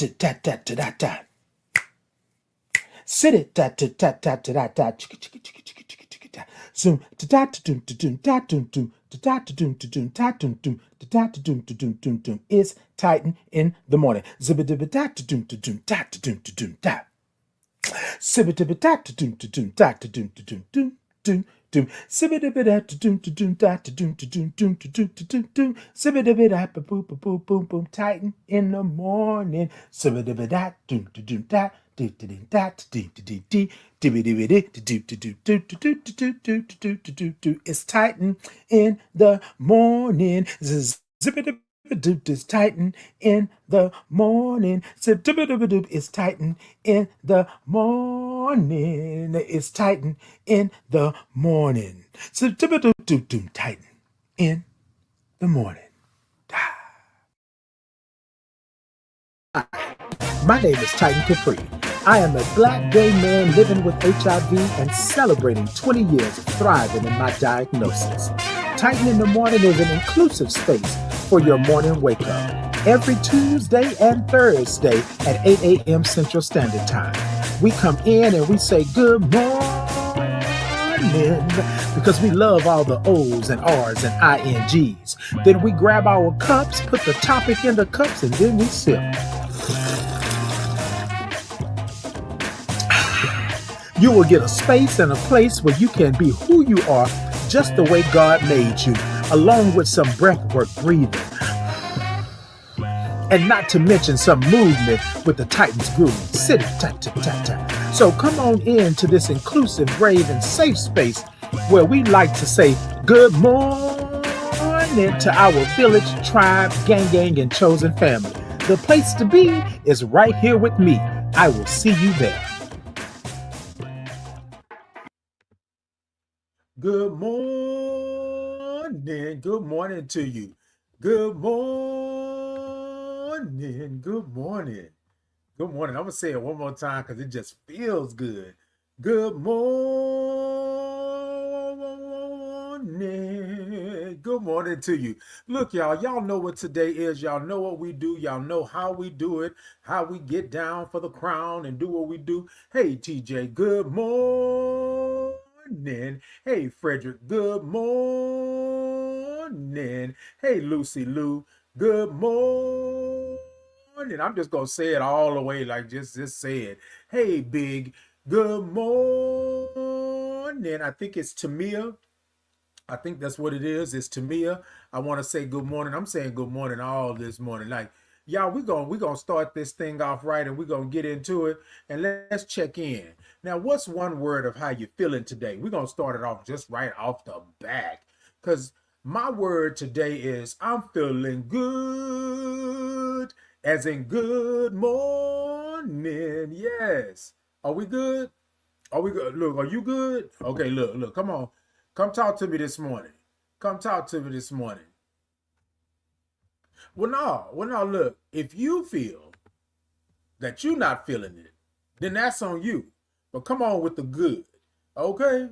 ta ta ta ta ta ta. Sit it ta ta ta ta ta ta ta. Chicka chicka chicka chicka chicka chicka ta. Zoom ta ta ta dum ta dum ta dum dum ta ta ta dum ta dum ta dum dum ta ta ta dum ta dum dum dum. It's Titan in the morning. Zibba dibba ta ta dum ta dum ta ta dum ta dum ta. Sibba dibba ta ta dum ta dum ta ta dum ta dum dum dum. Doom, sibba dibba da to doom to doom da to doom to doom doom to doom to doom doom, sibba dibba da ba boom boom boom boom boom. Titan in the morning, sibba dibba da doom to doom da do to doom da to doom to doom dee dibba dibba dee to do to do do to do to do to do to do do. It's Titan in the morning. Zibba dibba doop is Titan in the morning. Zip dibba dibba doop is Titan in the morning. It's Titan in the morning. Zip dibba doop doop doop Titan in the morning. My name is Titan Capri. I am a black gay man living with HIV and celebrating 20 years of thriving in my diagnosis. Titan in the Morning is an inclusive space for your morning wake up. Every Tuesday and Thursday at 8 a.m. Central Standard Time. We come in and we say good morning because we love all the O's and R's and INGs. Then we grab our cups, put the topic in the cups, and then we sip. You will get a space and a place where you can be who you are just the way God made you, along with some breathwork breathing. And not to mention some movement with the Titans groove. Sit it, ta ta ta ta. So come on in to this inclusive, brave, and safe space where we like to say good morning to our village, tribe, gang, and chosen family. The place to be is right here with me. I will see you there. Good morning. Good morning to you. Good morning. Good morning. Good morning. I'm going to say it one more time because it just feels good. Good morning. Good morning to you. Look, y'all. Y'all know what today is. Y'all know what we do. Y'all know how we do it. How we get down for the crown and do what we do. Hey, TJ. Good morning. Hey, Frederick, good morning. Hey, Lucy Lou, good morning. I'm just going to say it all the way, like just say it. Hey, Big, good morning. I think it's Tamia. I think that's what it is. It's Tamia. I want to say good morning. I'm saying good morning all this morning. Like, y'all, we're gonna start this thing off right and we're gonna get into it and let's check in. Now, what's one word of how you're feeling today? We're gonna start it off just right off the back. Because my word today is I'm feeling good, as in good morning. Yes. Are we good? Are we good? Look, are you good? Okay, look, come on. Come talk to me this morning. Come talk to me this morning. Well, no, look, if you feel that you're not feeling it, then that's on you. But come on with the good, okay?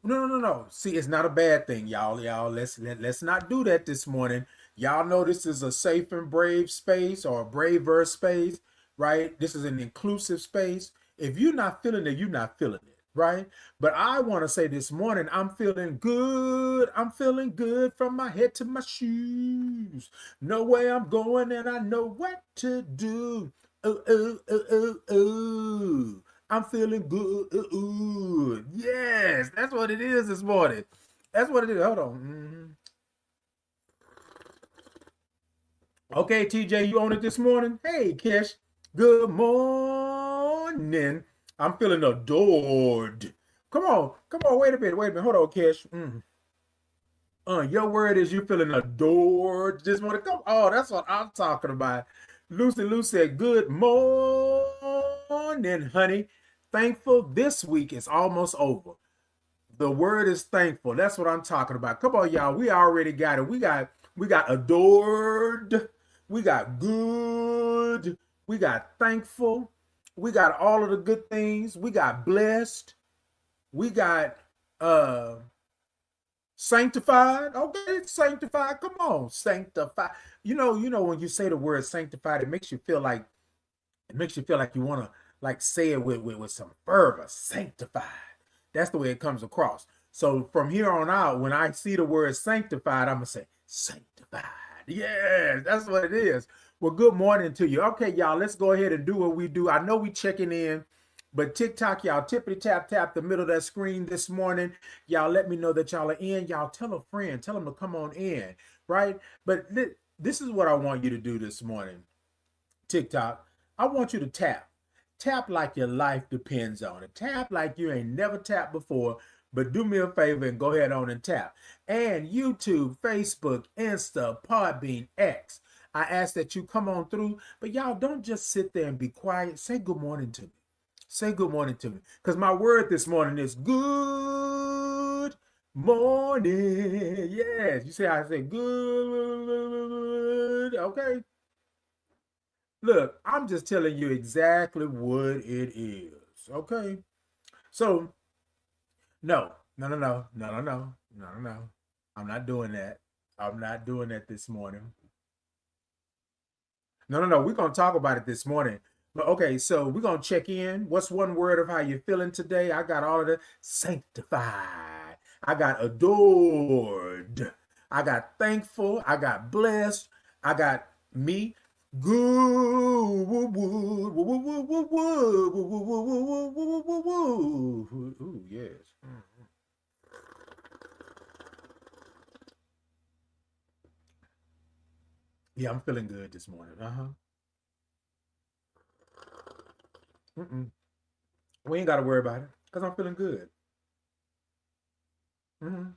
No. See, it's not a bad thing, y'all. Let's not do that this morning. Y'all know this is a safe and brave space or a braver space, right? This is an inclusive space. If you're not feeling it, you're not feeling it, right? But I want to say this morning, I'm feeling good. I'm feeling good from my head to my shoes. Know where I'm going and I know what to do. Oh. I'm feeling good. Yes, that's what it is this morning. That's what it is. Hold on. Okay, TJ, you on it this morning? Hey, Kesh. Good morning. I'm feeling adored. Come on. Wait a minute. Hold on, Kesh. Your word is you feeling adored this morning. Come on, that's what I'm talking about. Lucy Lou said, good morning, honey. Thankful this week is almost over. The word is thankful. That's what I'm talking about. Come on, y'all. We already got it. We got adored. We got good. We got thankful. We got all of the good things. We got blessed. We got sanctified. Okay, sanctified. Come on, sanctified. You know when you say the word sanctified, it makes you feel like It makes you feel like you want to like say it with some fervor, sanctified. That's the way it comes across. So from here on out, when I see the word sanctified, I'm gonna say sanctified. Yeah, that's what it is. Well, good morning to you. Okay, y'all, let's go ahead and do what we do. I know we checking in, but TikTok, y'all tippity tap tap the middle of that screen this morning. Y'all let me know that y'all are in. Y'all tell a friend, tell them to come on in, right? But this is what I want you to do this morning. TikTok, I want you to tap. Tap like your life depends on it. Tap like you ain't never tapped before, but do me a favor and go ahead on and tap. And YouTube, Facebook, Insta, Podbean, X. I ask that you come on through, but y'all don't just sit there and be quiet. Say good morning to me. Say good morning to me. Because my word this morning is good morning. Yes, you see how I say good. Okay. Look, I'm just telling you exactly what it is. Okay. So, no, no, no, no, no, no, no, no, no, no. I'm not doing that. I'm not doing that this morning. No, no, no. We're going to talk about it this morning. But okay, so we're going to check in. What's one word of how you're feeling today? I got all of the sanctified. I got adored. I got thankful. I got blessed. I got me. Good. Ooh, yes. Yeah, I'm feeling good this morning. Uh-huh. Mm-mm. We ain't got to worry about it because I'm feeling good. Mm-hmm.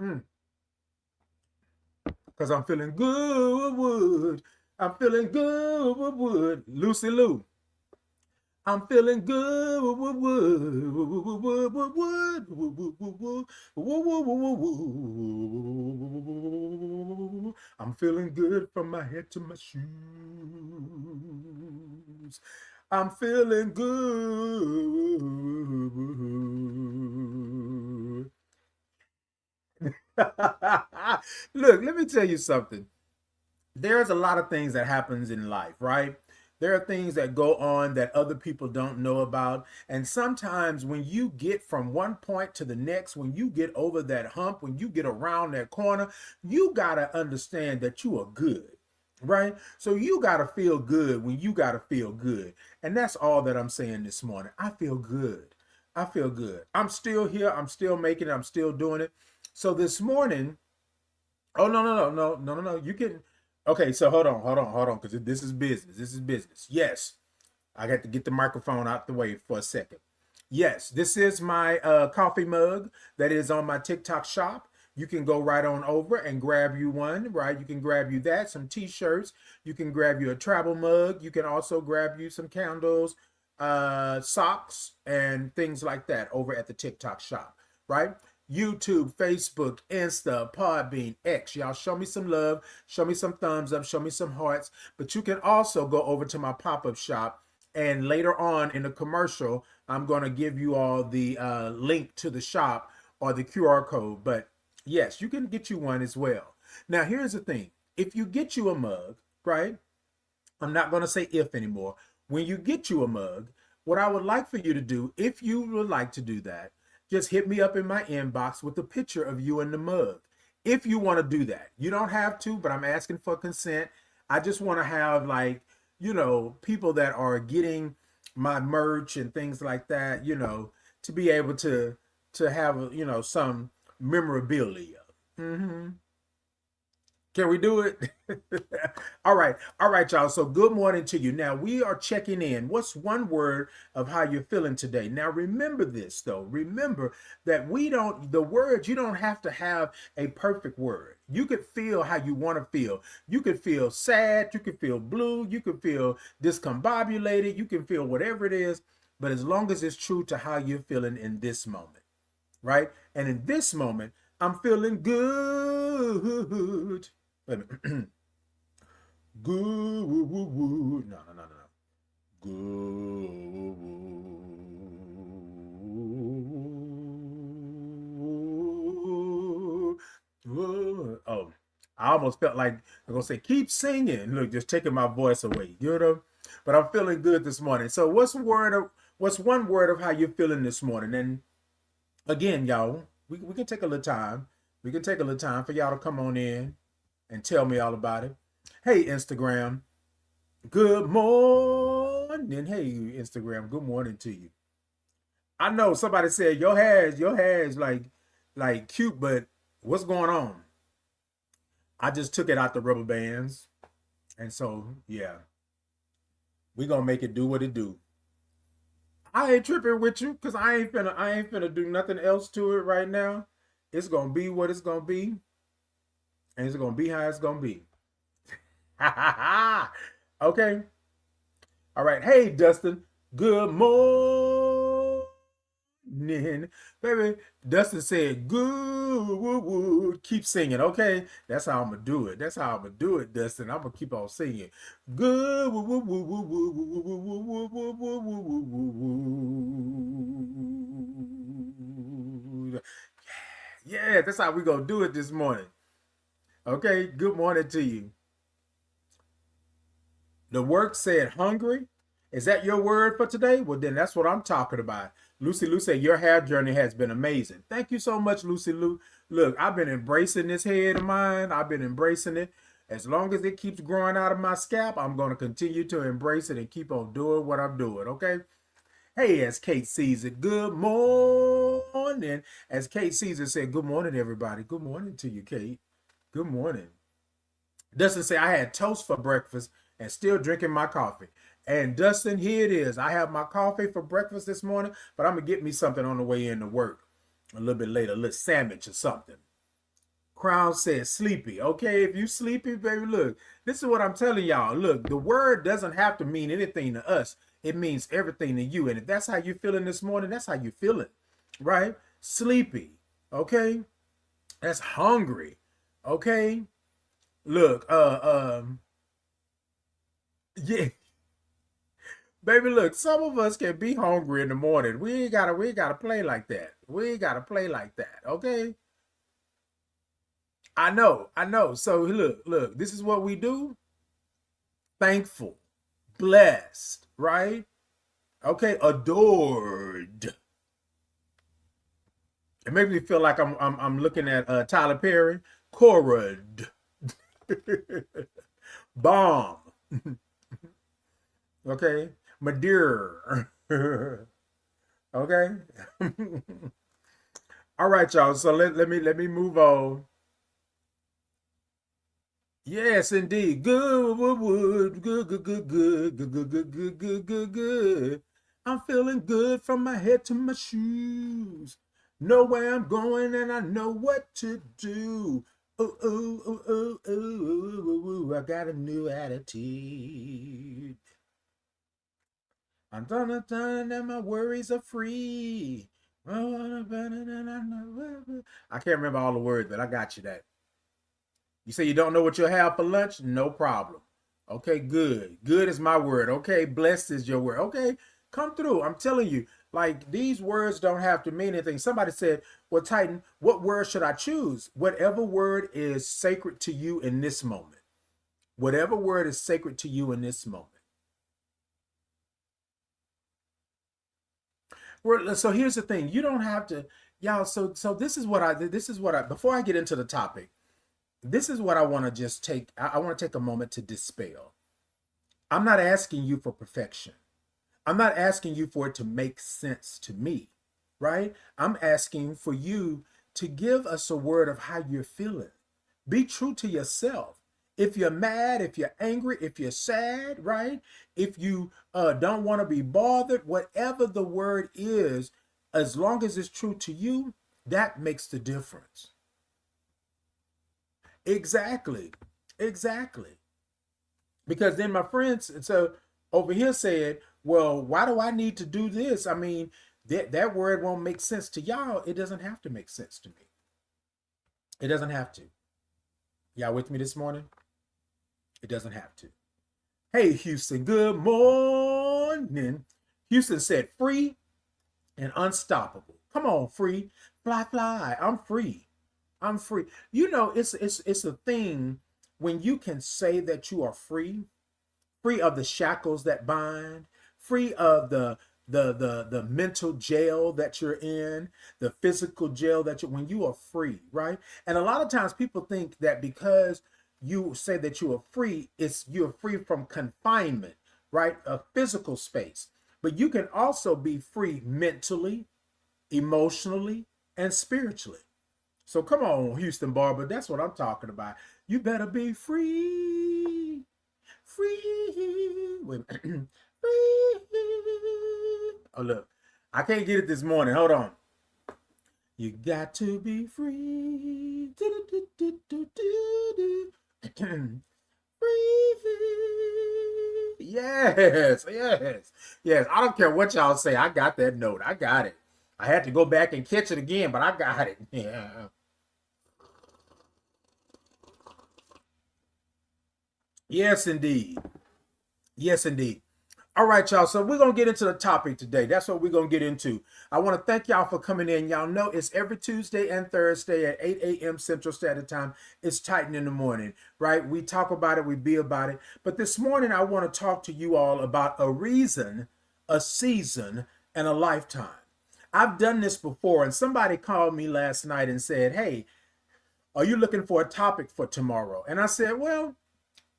Mm. Because I'm feeling good. I'm feeling good. Lucy Lou. I'm feeling good. I'm feeling good from my head to my shoes. I'm feeling good. Look, let me tell you something. There's a lot of things that happens in life, right? There are things that go on that other people don't know about. And sometimes when you get from one point to the next, when you get over that hump, when you get around that corner, you got to understand that you are good, right? So you got to feel good when you got to feel good. And that's all that I'm saying this morning. I feel good. I feel good. I'm still here. I'm still making it. I'm still doing it. So this morning, oh no, no, no, no, no, no, no. You can. Okay, so hold on, because this is business. This is business. Yes, I got to get the microphone out the way for a second. Yes, this is my coffee mug that is on my TikTok shop. You can go right on over and grab you one, right? You can grab you that, some t-shirts. You can grab you a travel mug. You can also grab you some candles, socks, and things like that over at the TikTok shop, right? YouTube, Facebook, Insta, Podbean, X. Y'all show me some love, show me some thumbs up, show me some hearts. But you can also go over to my pop-up shop, and later on in the commercial, I'm going to give you all the link to the shop or the QR code. But yes, you can get you one as well. Now, here's the thing. If you get you a mug, right? I'm not going to say if anymore. When you get you a mug, what I would like for you to do, if you would like to do that, just hit me up in my inbox with a picture of you in the mug. If you want to do that, you don't have to, but I'm asking for consent. I just want to have, like, people that are getting my merch and things like that, to be able to have, some memorabilia. Mm-hmm. Can we do it? All right, y'all. So good morning to you. Now we are checking in. What's one word of how you're feeling today? Now remember this though. Remember that the words, you don't have to have a perfect word. You could feel how you want to feel. You could feel sad, you could feel blue, you could feel discombobulated, you can feel whatever it is, but as long as it's true to how you're feeling in this moment, right? And in this moment, I'm feeling good. Wait a minute. Goooooood. No, no, no, no, no. Goooooood. Oh, I almost felt like I'm gonna say, keep singing. Look, just taking my voice away, you know. But I'm feeling good this morning. So what's one word of how you're feeling this morning? And again, y'all, we can take a little time. We can take a little time for y'all to come on in and tell me all about it. Hey, Instagram, good morning. Hey, Instagram, good morning to you. I know somebody said your hair is like cute, but what's going on? I just took it out the rubber bands, and so yeah, we gonna make it do what it do. I ain't tripping with you because I ain't finna do nothing else to it right now. It's gonna be what it's gonna be, and it's gonna be how it's gonna be. Okay. All right. Hey, Dustin. Good morning. Baby, Dustin said, good. Keep singing, okay? That's how I'm going to do it. That's how I'm going to do it, Dustin. I'm going to keep on singing. Good. Yeah, that's how we going to do it this morning. Okay, good morning to you. The work said hungry. Is that your word for today? Well, then that's what I'm talking about. Lucy Lou said, your hair journey has been amazing. Thank you so much, Lucy Lou. Look, I've been embracing this head of mine. I've been embracing it. As long as it keeps growing out of my scalp, I'm going to continue to embrace it and keep on doing what I'm doing, okay? Hey, as Kate sees it, good morning. As Kate Caesar said, good morning, everybody. Good morning to you, Kate. Good morning. Dustin said, I had toast for breakfast and still drinking my coffee. And Dustin, here it is. I have my coffee for breakfast this morning, but I'm going to get me something on the way into work a little bit later, a little sandwich or something. Crown says sleepy. Okay, if you sleepy, baby, look, this is what I'm telling y'all. Look, the word doesn't have to mean anything to us. It means everything to you. And if that's how you're feeling this morning, that's how you feel it, right? Sleepy, okay? That's hungry, okay? Look, yeah. Baby, look, some of us can be hungry in the morning. We ain't gotta play like that. We ain't gotta play like that, okay? I know. So look, this is what we do. Thankful, blessed, right? Okay, adored. It makes me feel like I'm looking at Tyler Perry. Corad. Bomb. Okay. Madeira. Okay. All right, y'all. So let me move on. Yes, indeed. Good, good, good, good, good, good, good, good, good, good, good, good, good. I'm feeling good from my head to my shoes. Know where I'm going and I know what to do. Ooh, ooh, ooh, ooh, ooh, ooh, ooh, I got a new attitude. I'm done and my worries are free. I can't remember all the words, but I got you that. You say you don't know what you'll have for lunch? No problem. Okay, good. Good is my word. Okay, blessed is your word. Okay, come through. I'm telling you, like these words don't have to mean anything. Somebody said, well, Titan, what word should I choose? Whatever word is sacred to you in this moment. Whatever word is sacred to you in this moment. So here's the thing. You don't have to, y'all. So this is what I before I get into the topic, this is what I want to just take. I want to take a moment to dispel. I'm not asking you for perfection. I'm not asking you for it to make sense to me, right? I'm asking for you to give us a word of how you're feeling. Be true to yourself. If you're mad, if you're angry, if you're sad, right? If you don't want to be bothered, whatever the word is, as long as it's true to you, that makes the difference. Exactly. Exactly. Because then my friends, so over here said, well, why do I need to do this? I mean, that word won't make sense to y'all. It doesn't have to make sense to me. It doesn't have to. Y'all with me this morning? It doesn't have to. Hey, Houston, good morning. Houston said free and unstoppable. Come on, free. Fly, fly. I'm free. I'm free. You know, it's a thing when you can say that you are free, free of the shackles that bind, free of the mental jail that you're in, the physical jail that you when you are free, right? And a lot of times people think that because you say that you are free, it's you're free from confinement, right? A physical space. But you can also be free mentally, emotionally, and spiritually. So come on, Houston Barber, that's what I'm talking about. You better be free. Free. Wait a minute. Free. Oh, look. I can't get it this morning. Hold on. You got to be free. Free. Yes, yes, yes. I don't care what y'all say. I got that note. I got it. I had to go back and catch it again, but I got it. Yeah. Yes, indeed. Yes, indeed. All right, y'all. So we're gonna get into the topic today. That's what we're gonna get into. I want to thank y'all for coming in. Y'all know it's every Tuesday and Thursday at 8 a.m. Central Standard Time. It's Titan in the morning, right? We talk about it, we be about it. But this morning, I want to talk to you all about a reason, a season, and a lifetime. I've done this before, and somebody called me last night and said, "Hey, are you looking for a topic for tomorrow?" And I said, "Well,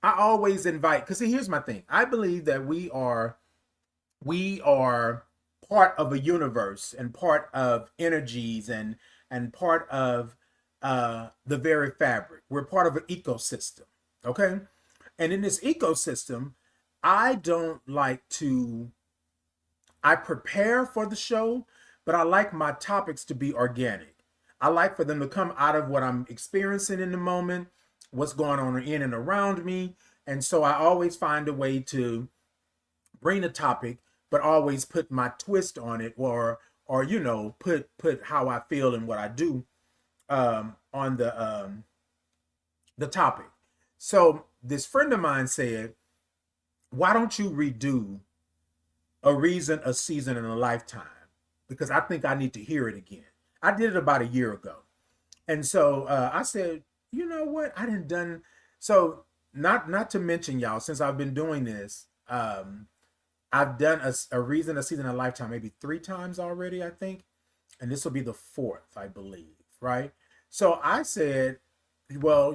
I always invite, because here's my thing. I believe that we are part of a universe and part of energies and part of the very fabric. We're part of an ecosystem. Okay. And in this ecosystem, I don't like to I prepare for the show, but I like my topics to be organic. I like for them to come out of what I'm experiencing in the moment, what's going on in and around me. And so I always find a way to bring a topic, but always put my twist on it, or put how I feel and what I do on the topic. So this friend of mine said, "Why don't you redo a reason, a season, and a lifetime? Because I think I need to hear it again." I did it about a year ago, and so I said, "You know what? I didn't done so." Not to mention, y'all, since I've been doing this, I've done a reason, a season, a lifetime maybe 3 times already, I think, and this will be the fourth, I believe, right? So I said, "Well,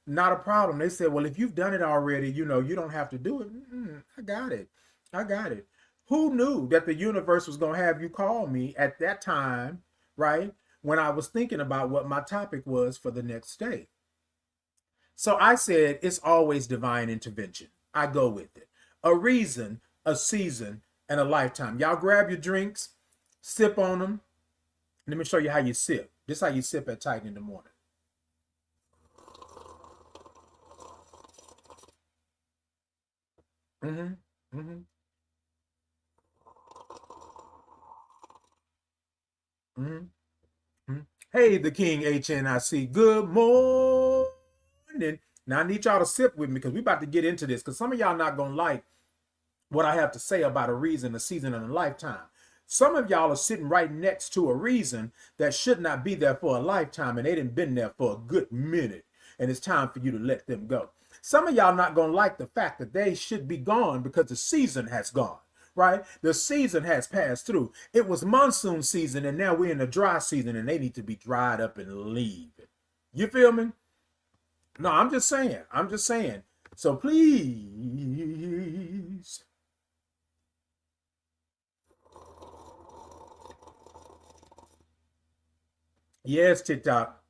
not a problem." They said, "Well, if you've done it already, you don't have to do it." I got it. I got it. Who knew that the universe was going to have you call me at that time, right? When I was thinking about what my topic was for the next day. So I said, it's always divine intervention. I go with it. A reason, a season, and a lifetime. Y'all grab your drinks, sip on them. Let me show you how you sip. This is how you sip at Titan in the morning. Mm-hmm. Mm-hmm. Mm-hmm. Mm-hmm. Hey, the King HNIC. Good morning. Now I need y'all to sip with me because we about to get into this because some of y'all not gonna like what I have to say about a reason, a season, and a lifetime. Some of y'all are sitting right next to a reason that should not be there for a lifetime, and they didn't been there for a good minute, and it's time for you to let them go. Some of y'all not gonna like the fact that they should be gone because the season has gone. Right? The season has passed through. It was monsoon season, and now we're in the dry season, and they need to be dried up and leave. You feel me? No, I'm just saying. I'm just saying. So please. Yes, TikTok.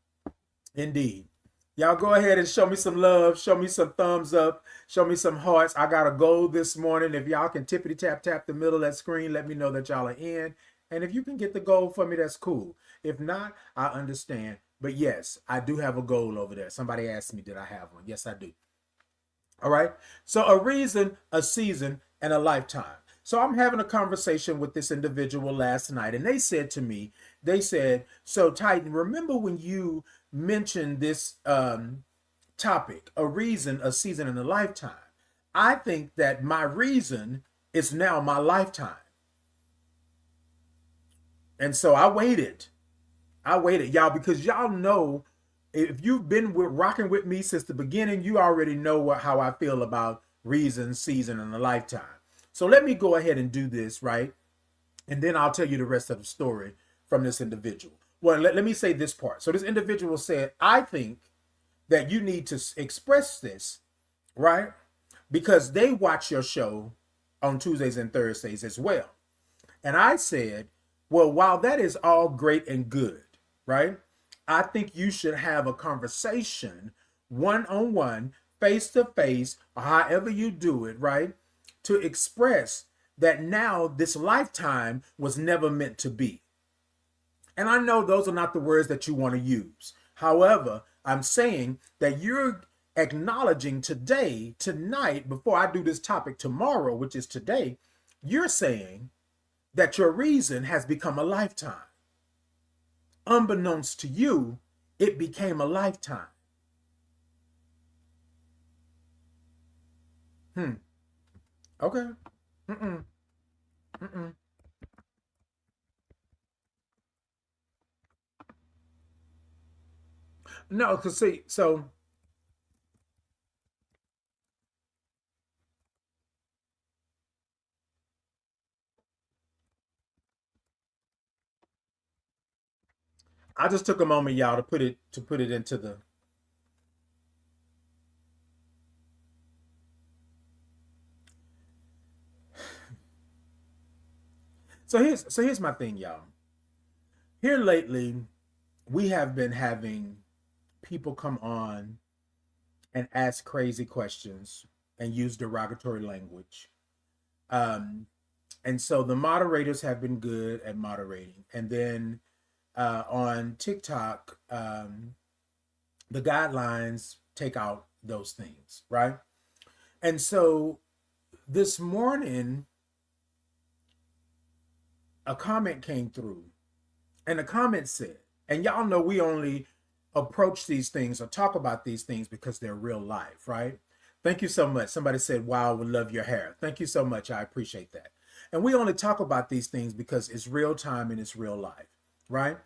Indeed. Y'all go ahead and show me some love. Show me some thumbs up. Show me some hearts. I got a goal this morning. If y'all can tippity tap the middle of that screen, let me know that y'all are in. And if you can get the goal for me, that's cool. If not, I understand. But yes, I do have a goal over there. Somebody asked me, did I have one? Yes, I do. All right. So a reason, a season, and a lifetime. So I'm having a conversation with this individual last night, and they said to me, they said, "So Titan, remember when you mentioned this topic, a reason, a season, and a lifetime? I think that my reason is now my lifetime." And so I waited. I waited, y'all, because y'all know if you've been rocking with me since the beginning, you already know how I feel about reason, season, and a lifetime. So let me go ahead and do this, right? And then I'll tell you the rest of the story from this individual. Well, let me say this part. So this individual said, I think that you need to express this, right? Because they watch your show on Tuesdays and Thursdays as well. And I said, well, while that is all great and good, right? I think you should have a conversation one-on-one, face-to-face, or however you do it, right? To express that now this lifetime was never meant to be. And I know those are not the words that you want to use. However, I'm saying that you're acknowledging today, tonight, before I do this topic tomorrow, which is today, you're saying that your reason has become a lifetime. Unbeknownst to you, it became a lifetime. Okay. Mm-mm. Mm-mm. No, because see, I just took a moment, y'all, to put it into the. So here's my thing, y'all. Here lately, we have been having people come on and ask crazy questions and use derogatory language. Um, and so the moderators have been good at moderating. And then on TikTok, the guidelines take out those things, right? And so this morning, a comment came through, and the comment said, and y'all know we only approach these things or talk about these things because they're real life, right? Thank you so much. Somebody said, wow, we love your hair. Thank you so much. I appreciate that. And we only talk about these things because it's real time and it's real life, right?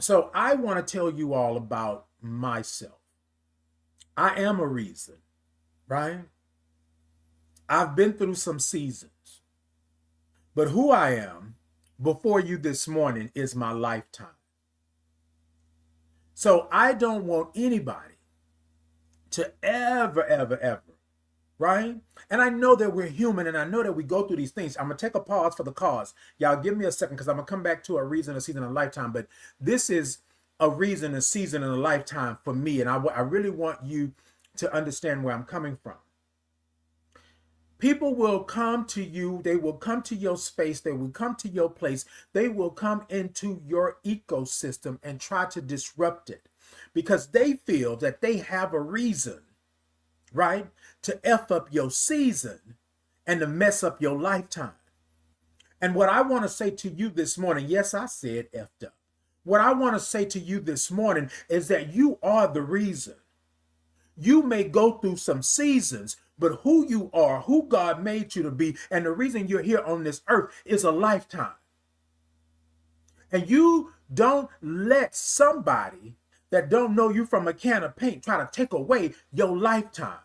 So I want to tell you all about myself. I am a reason, right? I've been through some seasons, but who I am before you this morning is my lifetime. So I don't want anybody to ever, right? And I know that we're human and I know that we go through these things. I'm going to take a pause for the cause. Y'all give me a second because I'm going to come back to a reason, a season, a lifetime. But this is a reason, a season, and a lifetime for me. And I really want you to understand where I'm coming from. People will come to you. They will come to your space. They will come to your place. They will come into your ecosystem and try to disrupt it because they feel that they have a reason, right, to F up your season and to mess up your lifetime. And what I want to say to you this morning, yes, I said effed up. What I want to say to you this morning is that you are the reason. You may go through some seasons, but who you are, who God made you to be, and the reason you're here on this earth is a lifetime. And you don't let somebody that don't know you from a can of paint try to take away your lifetime.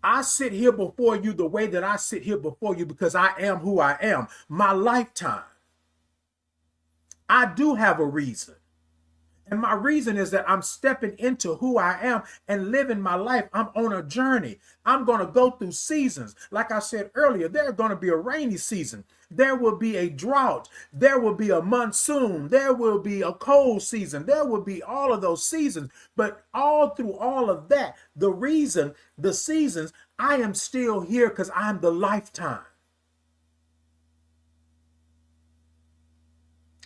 I sit here before you the way that I sit here before you because I am who I am. My lifetime. I do have a reason. And my reason is that I'm stepping into who I am and living my life. I'm on a journey. I'm going to go through seasons. Like I said earlier, there's going to be a rainy season. There will be a drought. There will be a monsoon. There will be a cold season. There will be all of those seasons. But all through all of that, the reason, the seasons, I am still here because I'm the lifetime.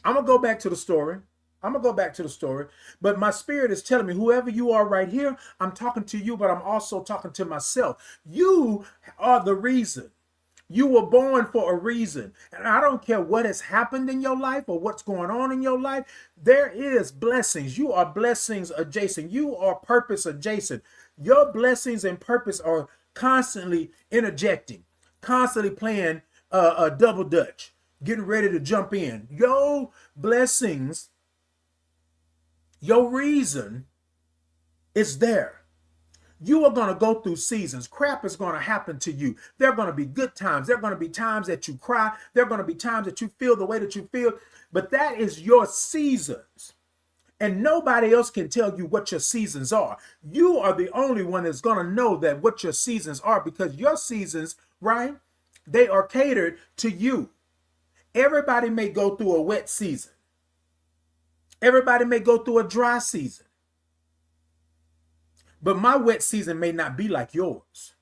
I'm going to go back to the story. But my spirit is telling me, whoever you are right here, I'm talking to you, but I'm also talking to myself. You are the reason. You were born for a reason. And I don't care what has happened in your life or what's going on in your life. There is blessings. You are blessings adjacent. You are purpose adjacent. Your blessings and purpose are constantly interjecting, constantly playing a double dutch. getting ready to jump in. Your blessings, your reason is there. You are going to go through seasons. Crap is going to happen to you. There are going to be good times. There are going to be times that you cry. There are going to be times that you feel the way that you feel. But that is your seasons. And nobody else can tell you what your seasons are. You are the only one that's going to know that what your seasons are, because your seasons, right, they are catered to you. Everybody may go through a wet season. Everybody may go through a dry season. But my wet season may not be like yours.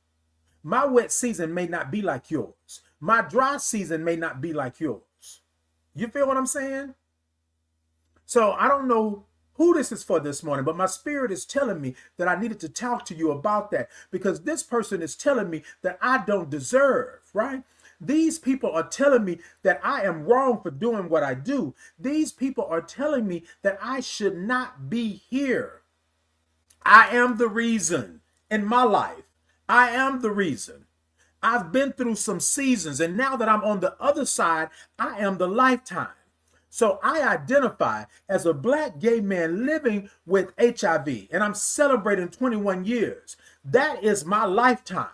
My wet season may not be like yours. My dry season may not be like yours. You feel what I'm saying? So I don't know who this is for this morning, but my spirit is telling me that I needed to talk to you about that, because this person is telling me that I don't deserve, right? These people are telling me that I am wrong for doing what I do. These people are telling me that I should not be here. I am the reason in my life. I am the reason. I've been through some seasons, and now that I'm on the other side, I am the lifetime. So I identify as a Black gay man living with HIV, and I'm celebrating 21 years. That is my lifetime.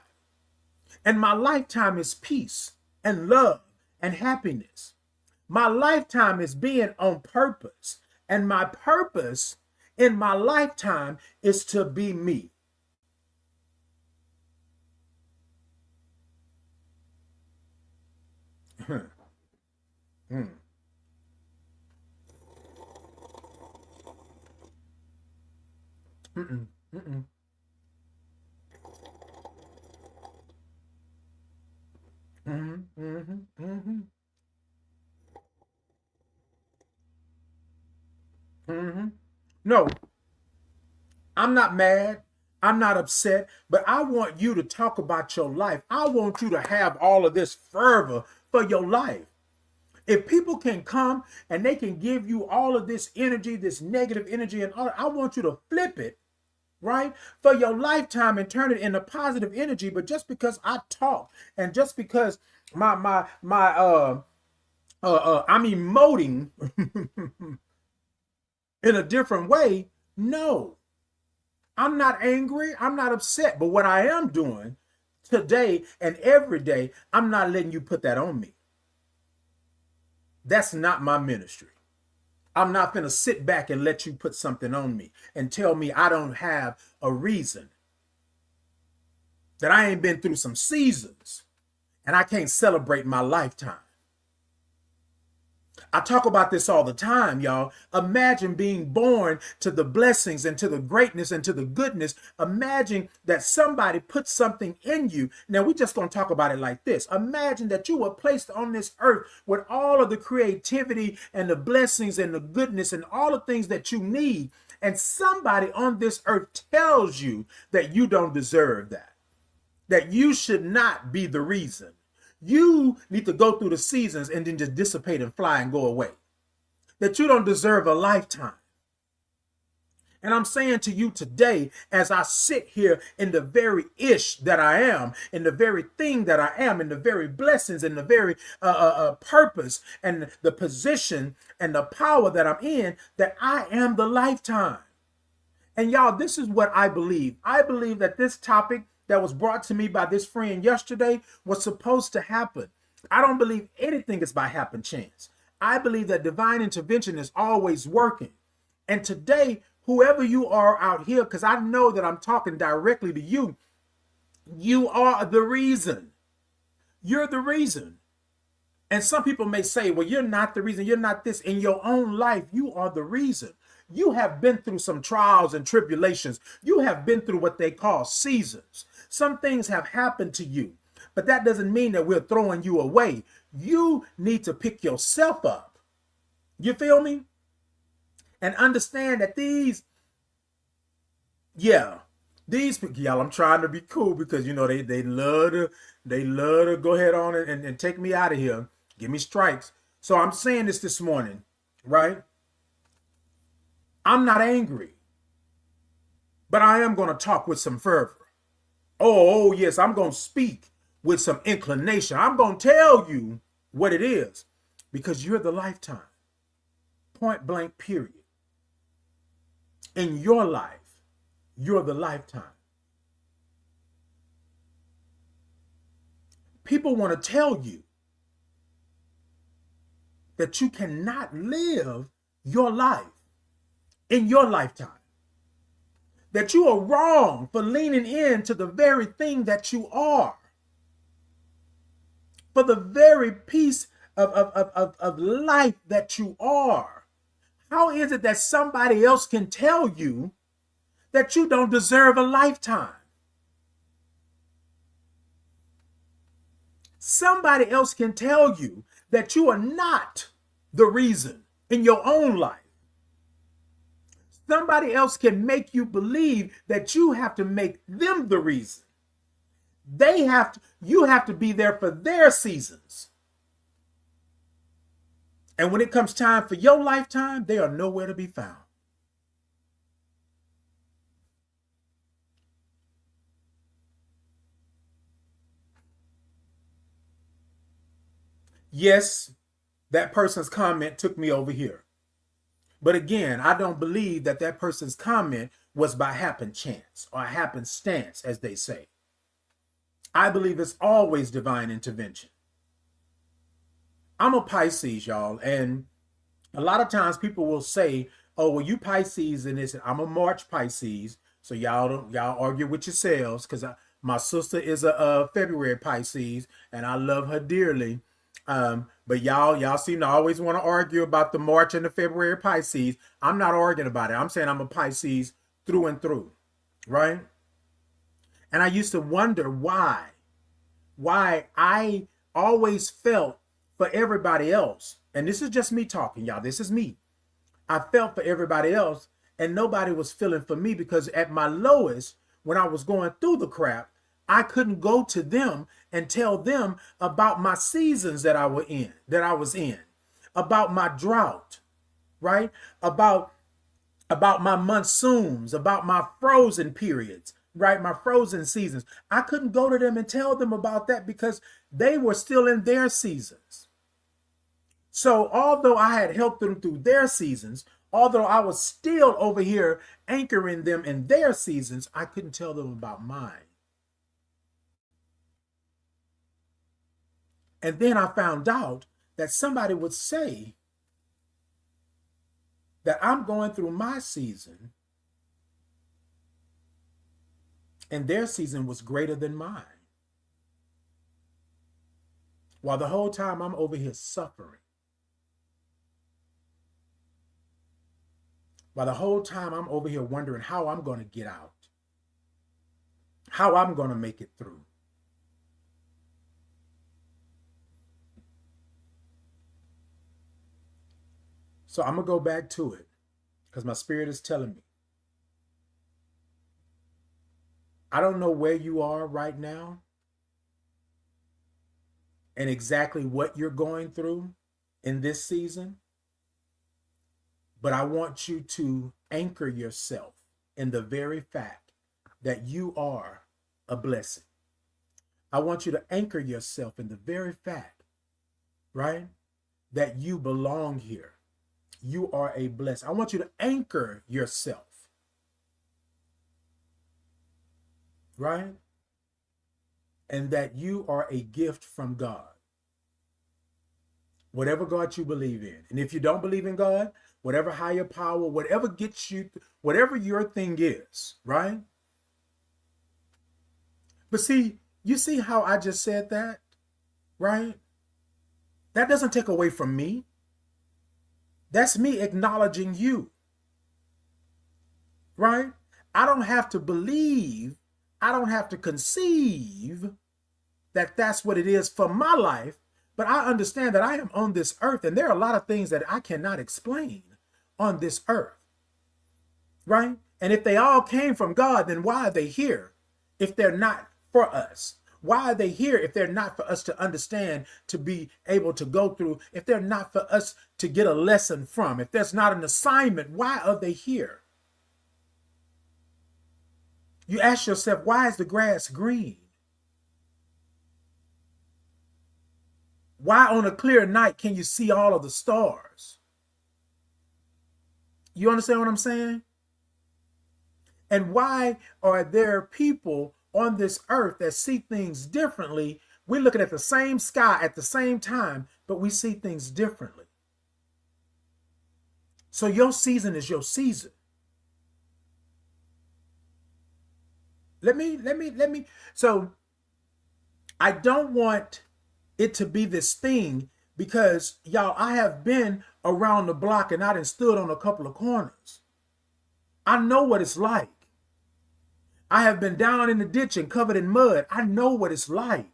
And my lifetime is peace and love and happiness. My lifetime is being on purpose. And my purpose in my lifetime is to be me. Mm-mm, mm-mm. Mm-hmm, mm-hmm, mm-hmm, mm-hmm. No, I'm not mad. I'm not upset, but I want you to talk about your life. I want you to have all of this fervor for your life. If people can come and they can give you all of this energy, this negative energy, and all, I want you to flip it, right, for your lifetime and turn it into positive energy. But just because I talk, and just because my I'm emoting in a different way, no, I'm not angry, I'm not upset. But what I am doing today and every day, I'm not letting you put that on me. That's not my ministry. I'm not going to sit back and let you put something on me and tell me I don't have a reason, that I ain't been through some seasons and I can't celebrate my lifetime. I talk about this all the time, y'all. Imagine being born to the blessings and to the greatness and to the goodness. Imagine that somebody put something in you. Now, we just going to talk about it like this. Imagine that you were placed on this earth with all of the creativity and the blessings and the goodness and all the things that you need. And somebody on this earth tells you that you don't deserve that, that you should not be the reason. You need to go through the seasons and then just dissipate and fly and go away. That you don't deserve a lifetime. And I'm saying to you today, as I sit here in the very ish that I am, in the very thing that I am, in the very blessings, in the very purpose and the position and the power that I'm in, that I am the lifetime. And y'all, this is what I believe. I believe that this topic that was brought to me by this friend yesterday was supposed to happen. I don't believe anything is by happen chance. I believe that divine intervention is always working. And today, whoever you are out here, because I know that I'm talking directly to you, you are the reason. You're the reason. And some people may say, well, you're not the reason. You're not this. In your own life, you are the reason. You have been through some trials and tribulations. You have been through what they call seasons. Some things have happened to you, but that doesn't mean that we're throwing you away. You need to pick yourself up. You feel me? And understand that these people, y'all, I'm trying to be cool because, you know, they love to go ahead on and take me out of here. Give me strikes. So I'm saying this morning, right? I'm not angry, but I am going to talk with some fervor. Oh, yes, I'm going to speak with some inclination. I'm going to tell you what it is. because you're the lifetime. Point blank, period. In your life, you're the lifetime. People want to tell you that you cannot live your life in your lifetime. That you are wrong for leaning into the very thing that you are. For the very piece of life that you are. How is it that somebody else can tell you that you don't deserve a lifetime? Somebody else can tell you that you are not the reason in your own life. Somebody else can make you believe that you have to make them the reason. You have to be there for their seasons. And when it comes time for your lifetime, they are nowhere to be found. Yes, that person's comment took me over here. But again, I don't believe that that person's comment was by happen chance or happenstance, as they say. I believe it's always divine intervention. I'm a Pisces, y'all, and a lot of times people will say, "Oh, well, you Pisces," and this. I'm a March Pisces, so y'all argue with yourselves, because my sister is a February Pisces, and I love her dearly. But y'all seem to always want to argue about the March and the February Pisces. I'm not arguing about it. I'm saying I'm a Pisces through and through, right? And I used to wonder why I always felt for everybody else. And this is just me talking, y'all. This is me. I felt for everybody else and nobody was feeling for me, because at my lowest, when I was going through the crap, I couldn't go to them and tell them about my seasons that I was in, about my drought, right? About my monsoons, about my frozen periods, right? My frozen seasons. I couldn't go to them and tell them about that because they were still in their seasons. So although I had helped them through their seasons, although I was still over here anchoring them in their seasons, I couldn't tell them about mine. And then I found out that somebody would say that I'm going through my season and their season was greater than mine. While the whole time I'm over here suffering. While the whole time I'm over here wondering how I'm going to get out. How I'm going to make it through. So I'm going to go back to it because my spirit is telling me. I don't know where you are right now and exactly what you're going through in this season, but I want you to anchor yourself in the very fact that you are a blessing. I want you to anchor yourself in the very fact, right, that you belong here. You are a blessing. I want you to anchor yourself, right? And that you are a gift from God. Whatever God you believe in. And if you don't believe in God, whatever higher power, whatever gets you, whatever your thing is, right? But see, you see how I just said that, right? That doesn't take away from me. That's me acknowledging you, right? I don't have to believe, I don't have to conceive that that's what it is for my life, but I understand that I am on this earth and there are a lot of things that I cannot explain on this earth, right? And if they all came from God, then why are they here if they're not for us? Why are they here if they're not for us to understand, to be able to go through, if they're not for us to get a lesson from, if there's not an assignment, why are they here? You ask yourself, why is the grass green? Why on a clear night can you see all of the stars? You understand what I'm saying? And why are there people on this earth that see things differently? We're looking at the same sky at the same time, but we see things differently. So your season is your season. Let me. So I don't want it to be this thing because, y'all, I have been around the block and I done stood on a couple of corners. I know what it's like. I have been down in the ditch and covered in mud. I know what it's like.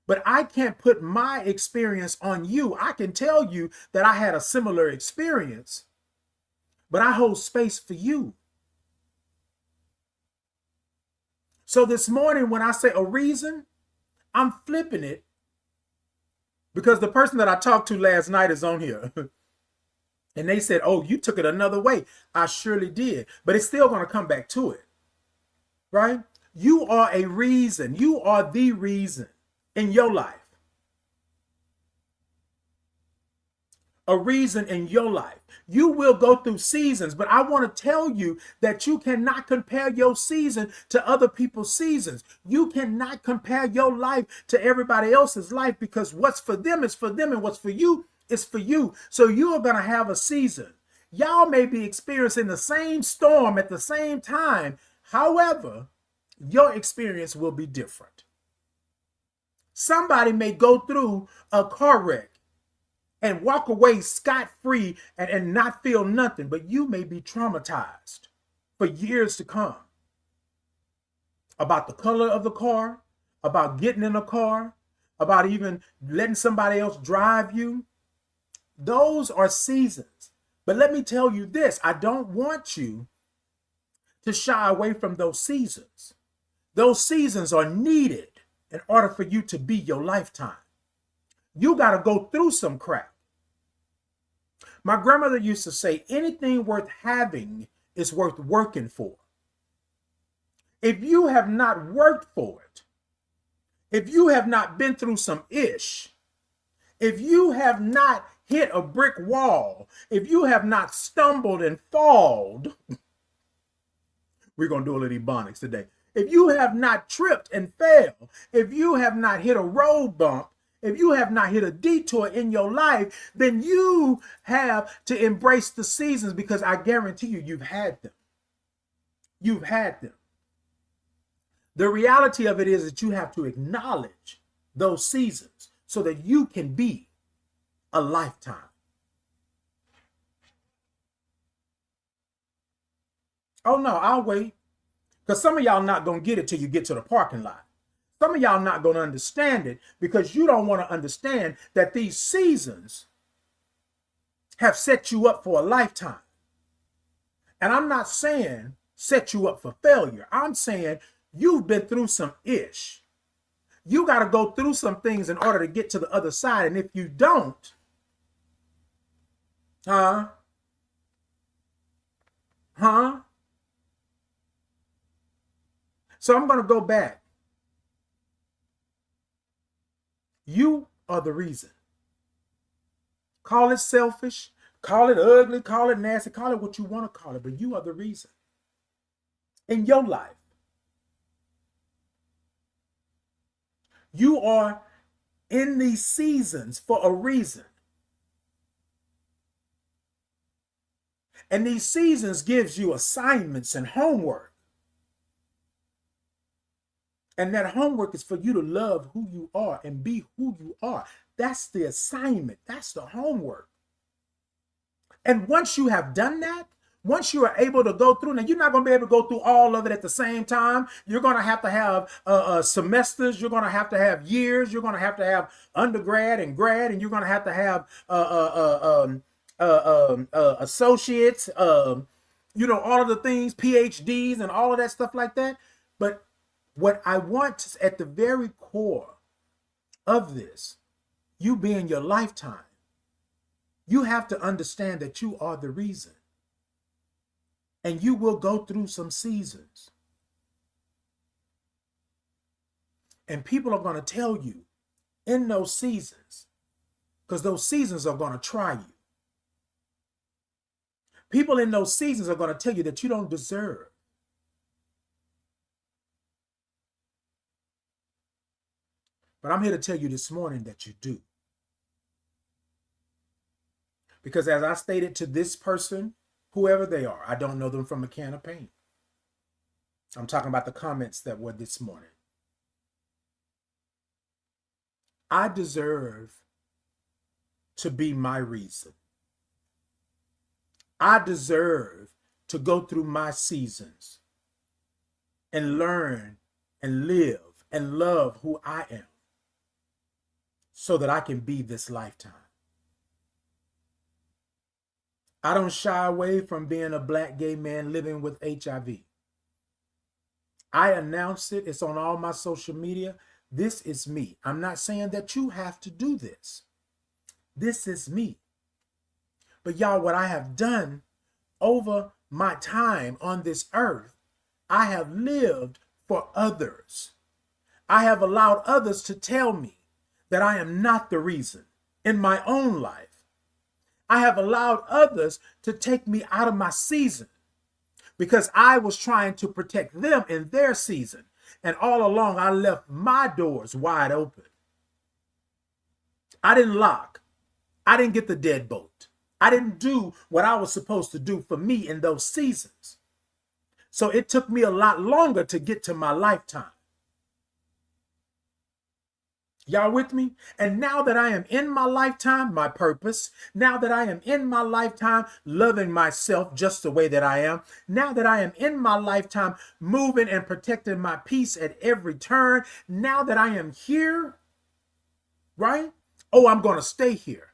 But I can't put my experience on you. I can tell you that I had a similar experience, but I hold space for you. So this morning, when I say a reason, I'm flipping it because the person that I talked to last night is on here. And they said, oh, you took it another way. I surely did. But it's still going to come back to it. Right? You are a reason. You are the reason in your life. A reason in your life. You will go through seasons, but I want to tell you that you cannot compare your season to other people's seasons. You cannot compare your life to everybody else's life because what's for them is for them and what's for you is for you. So you are going to have a season. Y'all may be experiencing the same storm at the same time. However, your experience will be different. Somebody may go through a car wreck and walk away scot-free and not feel nothing, but you may be traumatized for years to come about the color of the car, about getting in a car, about even letting somebody else drive you. Those are seasons. But let me tell you this, I don't want you to shy away from those seasons. Those seasons are needed in order for you to be your lifetime. You got to go through some crap. My grandmother used to say, anything worth having is worth working for. If you have not worked for it, if you have not been through some ish, if you have not hit a brick wall, if you have not stumbled and falled, we're going to do a little Ebonics today. If you have not tripped and fell, if you have not hit a road bump, if you have not hit a detour in your life, then you have to embrace the seasons because I guarantee you, you've had them. You've had them. The reality of it is that you have to acknowledge those seasons so that you can be a lifetime. Oh no, I'll wait. Because some of y'all not going to get it till you get to the parking lot. Some of y'all not going to understand it because you don't want to understand that these seasons have set you up for a lifetime. And I'm not saying set you up for failure. I'm saying you've been through some ish. You got to go through some things in order to get to the other side. And if you don't, So I'm going to go back. You are the reason. Call it selfish, call it ugly, call it nasty, call it what you want to call it, but you are the reason in your life. You are in these seasons for a reason. And these seasons gives you assignments and homework. And that homework is for you to love who you are and be who you are. That's the assignment. That's the homework. And once you have done that, once you are able to go through, now you're not going to be able to go through all of it at the same time. You're going to have semesters. You're going to have years. You're going to have undergrad and grad, and you're going to have associates, all of the things, PhDs and all of that stuff like that. But what I want at the very core of this, you being your lifetime, you have to understand that you are the reason. And you will go through some seasons. And people are going to tell you in those seasons, because those seasons are going to try you. People in those seasons are going to tell you that you don't deserve. But I'm here to tell you this morning that you do. Because as I stated to this person, whoever they are, I don't know them from a can of paint. I'm talking about the comments that were this morning. I deserve to be my reason. I deserve to go through my seasons and learn and live and love who I am so that I can be this lifetime. I don't shy away from being a Black gay man living with HIV. I announce it. It's on all my social media. This is me. I'm not saying that you have to do this. This is me. But y'all, what I have done over my time on this earth, I have lived for others. I have allowed others to tell me that I am not the reason in my own life. I have allowed others to take me out of my season because I was trying to protect them in their season. And all along, I left my doors wide open. I didn't lock. I didn't get the deadbolt. I didn't do what I was supposed to do for me in those seasons. So it took me a lot longer to get to my lifetime. Y'all with me? And now that I am in my lifetime, my purpose, now that I am in my lifetime, loving myself just the way that I am, now that I am in my lifetime, moving and protecting my peace at every turn, now that I am here, right? Oh, I'm going to stay here.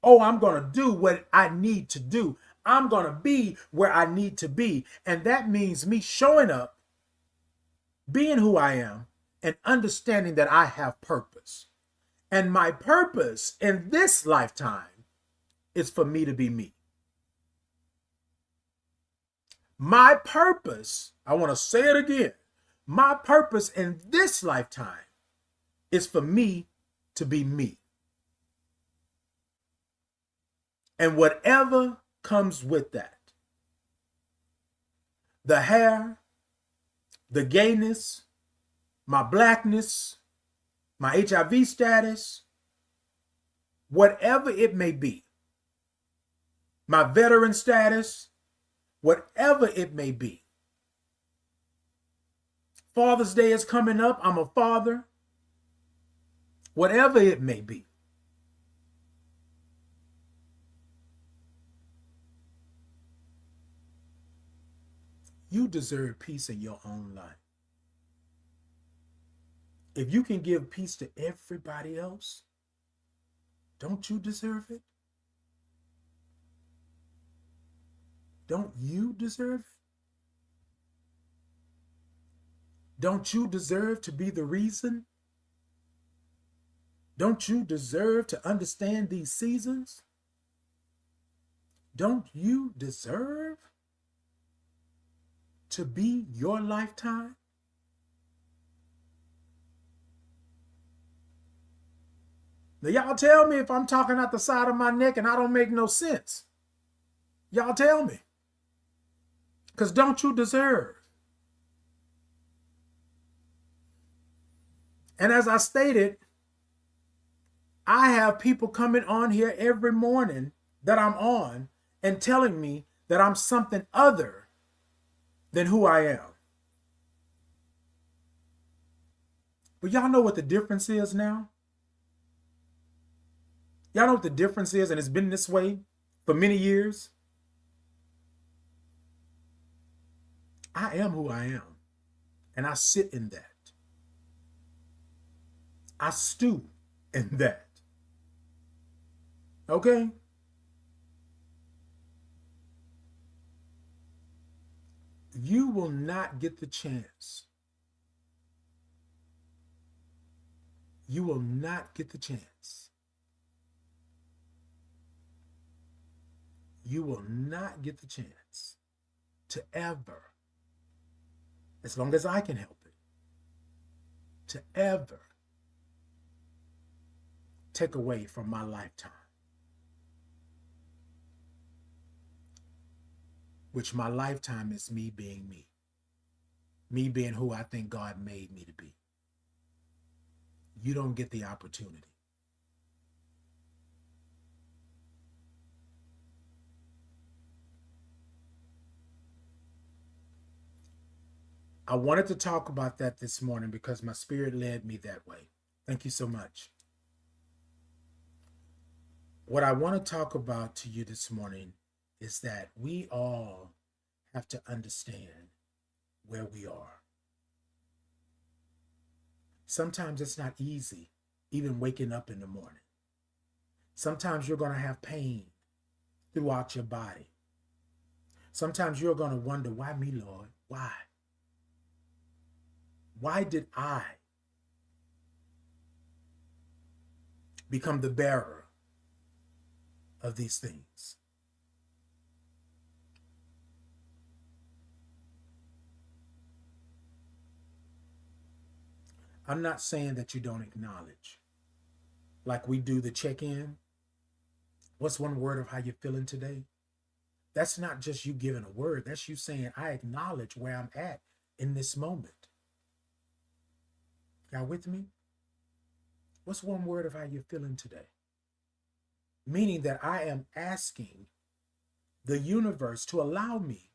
Oh, I'm going to do what I need to do. I'm going to be where I need to be. And that means me showing up, being who I am, and understanding that I have purpose. And my purpose in this lifetime is for me to be me. My purpose, I want to say it again, my purpose in this lifetime is for me to be me. And whatever comes with that, the hair, the gayness, my Blackness, my HIV status, whatever it may be, my veteran status, whatever it may be. Father's Day is coming up. I'm a father. Whatever it may be. You deserve peace in your own life. If you can give peace to everybody else, don't you deserve it? Don't you deserve it? Don't you deserve to be the reason? Don't you deserve to understand these seasons? Don't you deserve to be your lifetime? Now, y'all tell me if I'm talking out the side of my neck and I don't make no sense. Y'all tell me. Because don't you deserve? And as I stated, I have people coming on here every morning that I'm on and telling me that I'm something other than who I am. But y'all know what the difference is now? Y'all know what the difference is, and it's been this way for many years? I am who I am, and I sit in that. I stew in that. Okay? You will not get the chance. You will not get the chance. You will not get the chance to ever, as long as I can help it, to ever take away from my lifetime, which my lifetime is me being me being who I think God made me to be. You don't get the opportunity. I wanted to talk about that this morning because my spirit led me that way. Thank you so much. What I want to talk about to you this morning is that we all have to understand where we are. Sometimes it's not easy, even waking up in the morning. Sometimes you're going to have pain throughout your body. Sometimes you're going to wonder, why me, Lord? Why? Why did I become the bearer of these things? I'm not saying that you don't acknowledge, like we do the check-in. What's one word of how you're feeling today? That's not just you giving a word. That's you saying, I acknowledge where I'm at in this moment. Y'all with me? What's one word of how you're feeling today? Meaning that I am asking the universe to allow me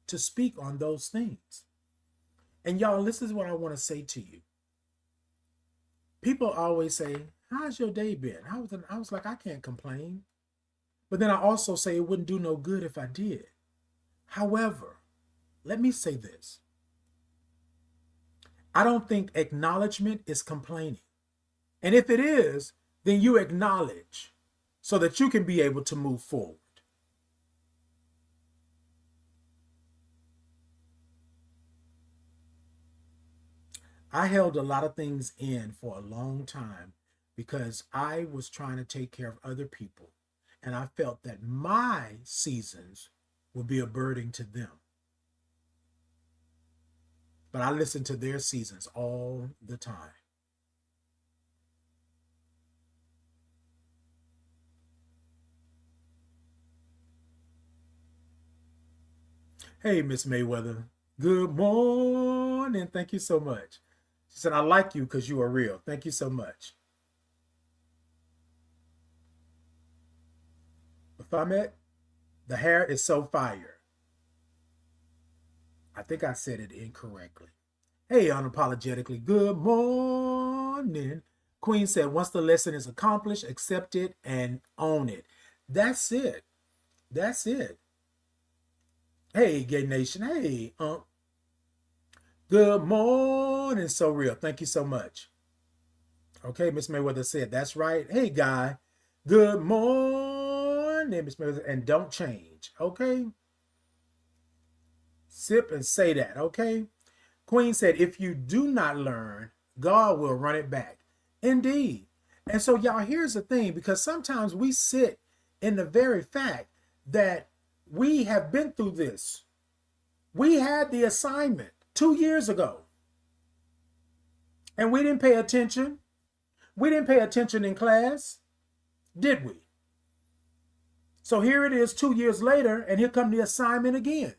to speak on those things. And y'all, this is what I want to say to you. People always say, how's your day been? I was like, I can't complain. But then I also say it wouldn't do no good if I did. However, let me say this. I don't think acknowledgement is complaining. And if it is, then you acknowledge so that you can be able to move forward. I held a lot of things in for a long time because I was trying to take care of other people. And I felt that my seasons would be a burden to them. But I listened to their seasons all the time. Hey, Miss Mayweather. Good morning. Thank you so much. She said, I like you because you are real. Thank you so much. Famet, the hair is so fire. I think I said it incorrectly. Hey, unapologetically, good morning. Queen said, once the lesson is accomplished, accept it and own it. That's it. That's it. Hey, Gay Nation. Hey, good morning. So real. Thank you so much. Okay, Miss Mayweather said, that's right. Hey, Guy. Good morning, Miss Mayweather. And don't change. Okay? Sip and say that. Okay? Queen said, if you do not learn, God will run it back. Indeed. And so, y'all, here's the thing, because sometimes we sit in the very fact that we have been through this. We had the assignment 2 years ago, and we didn't pay attention. We didn't pay attention in class, did we? So here it is 2 years later, and here come the assignment again.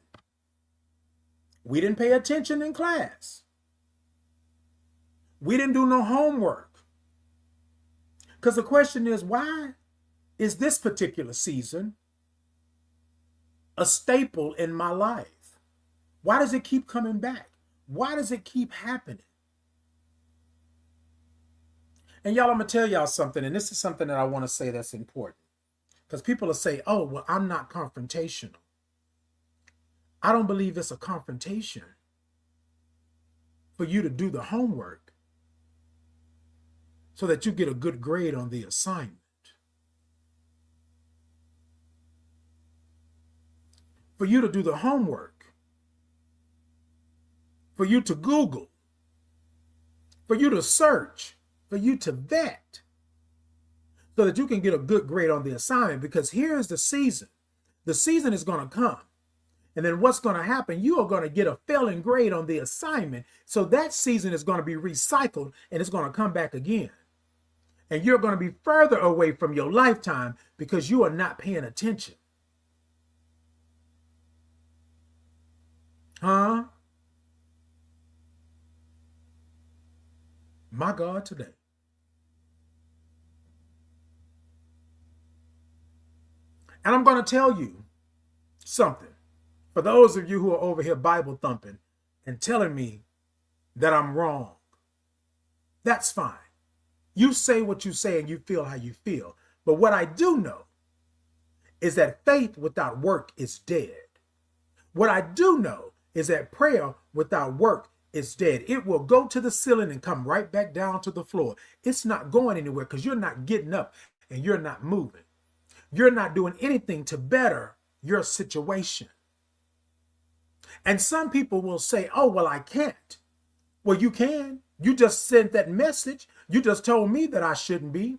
We didn't pay attention in class. We didn't do no homework. Because the question is, why is this particular season a staple in my life? Why does it keep coming back? Why does it keep happening? And y'all, I'm going to tell y'all something, and this is something that I want to say that's important. Because people will say, oh, well, I'm not confrontational. I don't believe it's a confrontation for you to do the homework so that you get a good grade on the assignment. For you to do the homework, for you to Google, for you to search, for you to vet, so that you can get a good grade on the assignment. Because here's the season. The season is going to come. And then what's going to happen? You are going to get a failing grade on the assignment. So that season is going to be recycled and it's going to come back again. And you're going to be further away from your lifetime because you are not paying attention. Huh? My God, today. And I'm going to tell you something. For those of you who are over here Bible thumping and telling me that I'm wrong, that's fine. You say what you say and you feel how you feel. But what I do know is that faith without work is dead. What I do know is that prayer without work is dead. It will go to the ceiling and come right back down to the floor. It's not going anywhere because you're not getting up and you're not moving. You're not doing anything to better your situation. And some people will say, oh, well, I can't. Well, you can. You just sent that message. You just told me that I shouldn't be.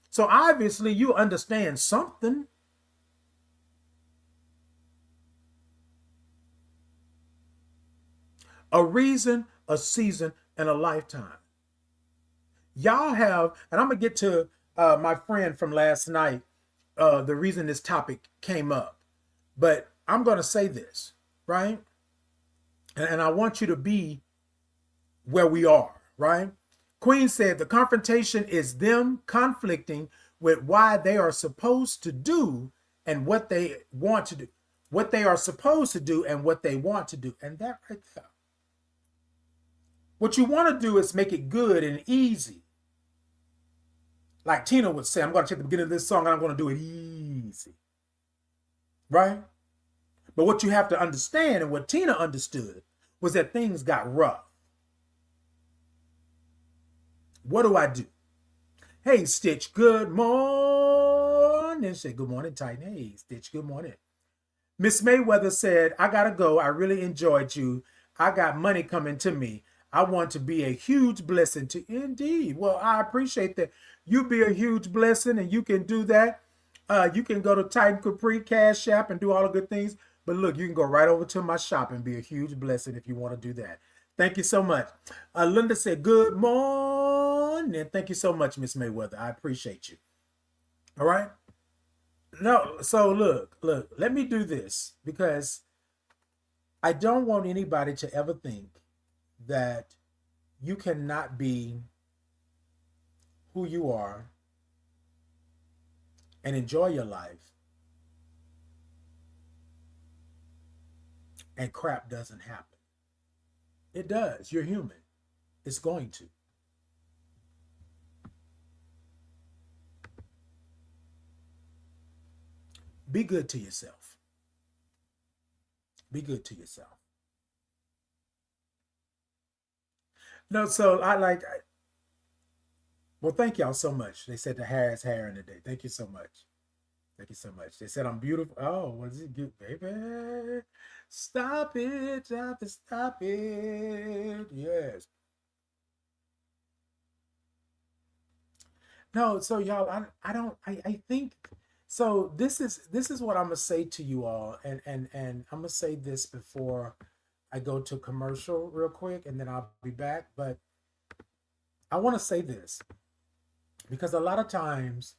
So obviously you understand something. A reason, a season, and a lifetime. Y'all have, and I'm going to get to my friend from last night, the reason this topic came up. But I'm going to say this, right? And I want you to be where we are, right? Queen said the confrontation is them conflicting with why they are supposed to do and what they want to do. What they are supposed to do and what they want to do. And that right there. What you want to do is make it good and easy. Like Tina would say, I'm going to take the beginning of this song and I'm going to do it easy. Right? But what you have to understand, and what Tina understood, was that things got rough. What do I do? Hey, Stitch, good morning. Say good morning, Titan. Hey, Stitch, good morning. Miss Mayweather said, I got to go. I really enjoyed you. I got money coming to me. I want to be a huge blessing to indeed. Well, I appreciate that. You be a huge blessing and you can do that. You can go to Titan Capri, Cash App, and do all the good things. But look, you can go right over to my shop and be a huge blessing if you want to do that. Thank you so much. Linda said, good morning. Thank you so much, Miss Mayweather. I appreciate you. All right. No, so look, let me do this because I don't want anybody to ever think that you cannot be who you are and enjoy your life and crap doesn't happen. It does. You're human. It's going to. Be good to yourself. Be good to yourself. No, so well, thank y'all so much. They said the hair is hair in the day. Thank you so much. Thank you so much. They said I'm beautiful. Oh, what is it, good, baby? Stop it, stop it, stop it. Yes. No, so y'all, I think so. This is what I'm gonna say to you all, and I'm gonna say this before I go to commercial real quick, and then I'll be back. But I want to say this because a lot of times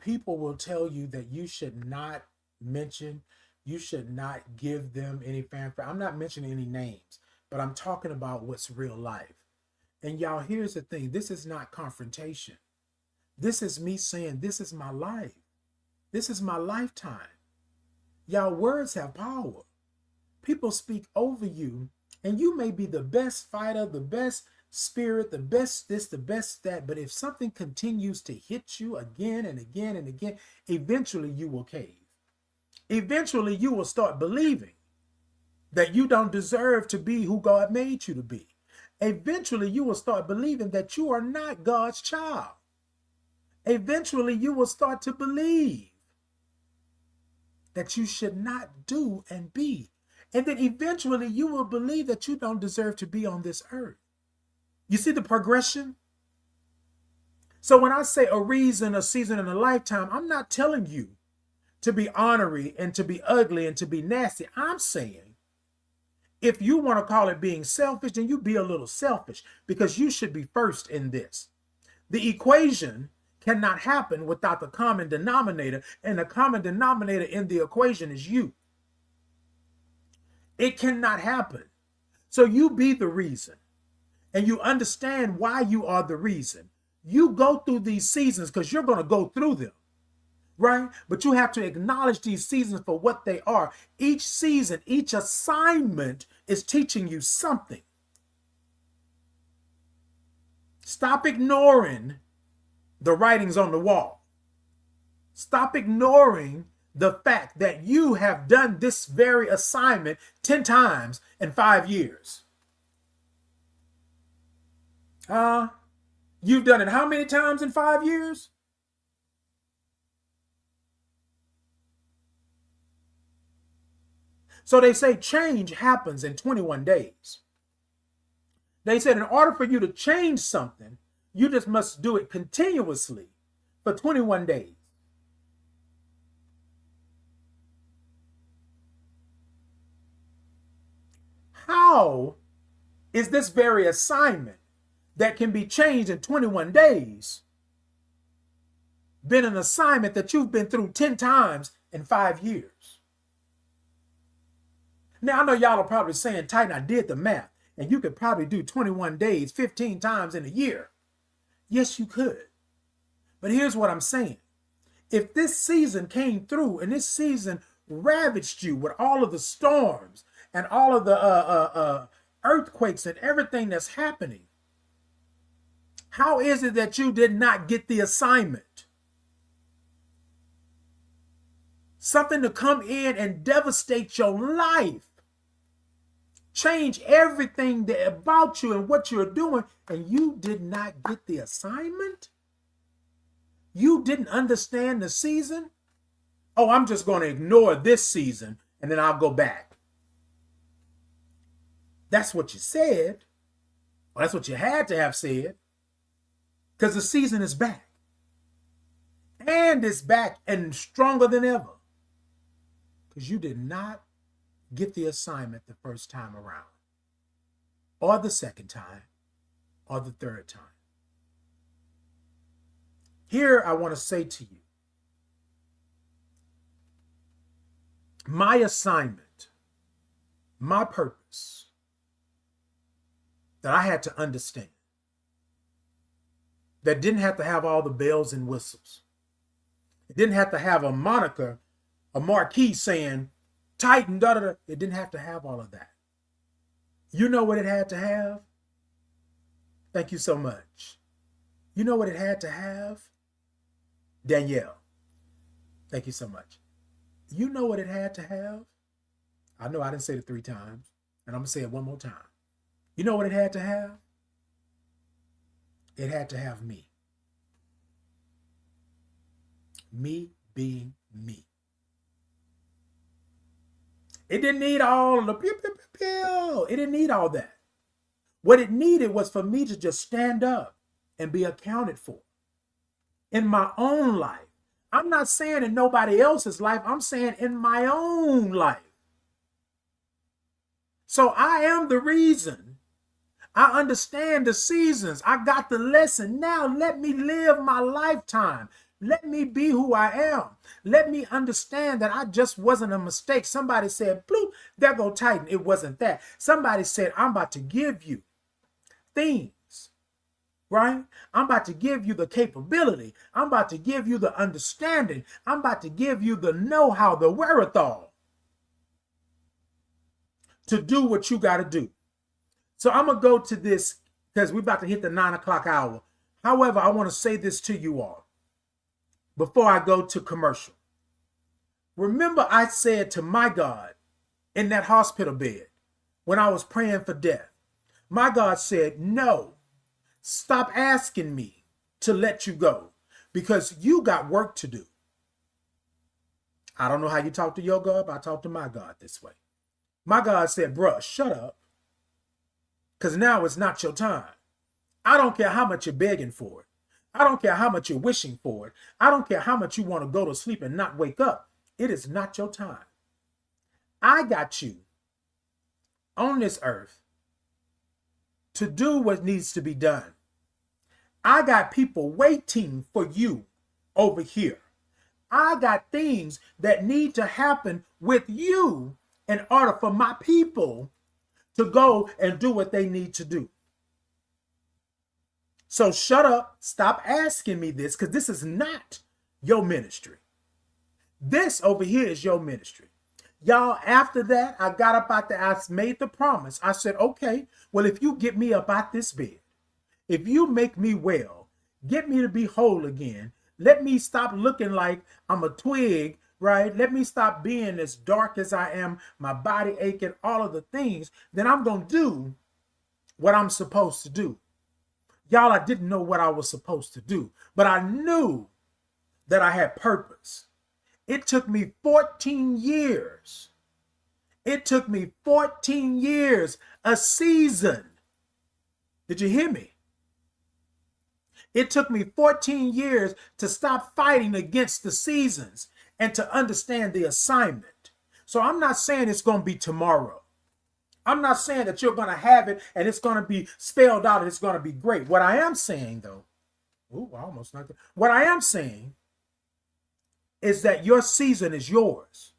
people will tell you that you should not mention, you should not give them any fanfare. I'm not mentioning any names, but I'm talking about what's real life. And y'all, here's the thing. This is not confrontation. This is me saying, this is my life. This is my lifetime. Y'all, words have power. People speak over you, and you may be the best fighter, the best spirit, the best this, the best that. But if something continues to hit you again and again and again, eventually you will cave. Eventually you will start believing that you don't deserve to be who God made you to be. Eventually you will start believing that you are not God's child. Eventually you will start to believe that you should not do and be. And then eventually you will believe that you don't deserve to be on this earth. You see the progression? So when I say a reason, a season, and a lifetime, I'm not telling you to be ornery and to be ugly and to be nasty. I'm saying if you want to call it being selfish, then you be a little selfish because you should be first in this. The equation cannot happen without the common denominator, and the common denominator in the equation is you. It cannot happen. So you be the reason, and you understand why you are the reason. You go through these seasons because you're going to go through them, right? But you have to acknowledge these seasons for what they are. Each season, each assignment is teaching you something. Stop ignoring the writings on the wall. Stop ignoring the fact that you have done this very assignment 10 times in 5 years. You've done it how many times in 5 years? So they say change happens in 21 days. They said in order for you to change something, you just must do it continuously for 21 days. How is this very assignment that can be changed in 21 days been an assignment that you've been through 10 times in 5 years? Now, I know y'all are probably saying, Titan, I did the math, and you could probably do 21 days 15 times in a year. Yes, you could. But here's what I'm saying. If this season came through and this season ravaged you with all of the storms and all of the earthquakes and everything that's happening, how is it that you did not get the assignment? Something to come in and devastate your life, change everything about you and what you're doing, and you did not get the assignment? You didn't understand the season? Oh, I'm just going to ignore this season and then I'll go back. That's what you said. Well, that's what you had to have said. Because the season is back. And it's back and stronger than ever. Because you did not get the assignment the first time around, or the second time, or the third time. Here I want to say to you, my assignment, my purpose that I had to understand, that didn't have to have all the bells and whistles. It didn't have to have a moniker, a marquee saying, Titan, da da da. It didn't have to have all of that. You know what it had to have? Thank you so much. You know what it had to have? Danielle. Thank you so much. You know what it had to have? I know I didn't say it 3 times, and I'm going to say it one more time. You know what it had to have? It had to have me. Me being me. It didn't need all of the pew, pew, pew, pew. It didn't need all that. What it needed was for me to just stand up and be accounted for in my own life. I'm not saying in nobody else's life. I'm saying in my own life. So I am the reason. I understand the seasons. I got the lesson. Now let me live my lifetime. Let me be who I am. Let me understand that I just wasn't a mistake. Somebody said, bloop, there go Titan. It wasn't that. Somebody said, I'm about to give you things, right? I'm about to give you the capability. I'm about to give you the understanding. I'm about to give you the know-how, the wherewithal to do what you got to do. So I'm going to go to this because we're about to hit the 9 o'clock hour. However, I want to say this to you all before I go to commercial. Remember, I said to my God in that hospital bed when I was praying for death, my God said, no, stop asking me to let you go because you got work to do. I don't know how you talk to your God, but I talk to my God this way. My God said, bruh, shut up, because now it's not your time. I don't care how much you're begging for it. I don't care how much you're wishing for it. I don't care how much you want to go to sleep and not wake up. It is not your time. I got you on this earth to do what needs to be done. I got people waiting for you over here. I got things that need to happen with you in order for my people to go and do what they need to do. So shut up. Stop asking me this, because this is not your ministry. This over here is your ministry. Y'all, after that, I got up out there. I made the promise. I said, okay, well, if you get me up out this bed, if you make me well, get me to be whole again, let me stop looking like I'm a twig, right? Let me stop being as dark as I am, my body aching, all of the things, then I'm going to do what I'm supposed to do. Y'all, I didn't know what I was supposed to do, but I knew that I had purpose. It took me 14 years. It took me 14 years, a season. Did you hear me? It took me 14 years to stop fighting against the seasons and to understand the assignment. So I'm not saying it's going to be tomorrow. I'm not saying that you're going to have it and it's going to be spelled out and it's going to be great. What I am saying, though, I almost knocked it. What I am saying is that your season is yours.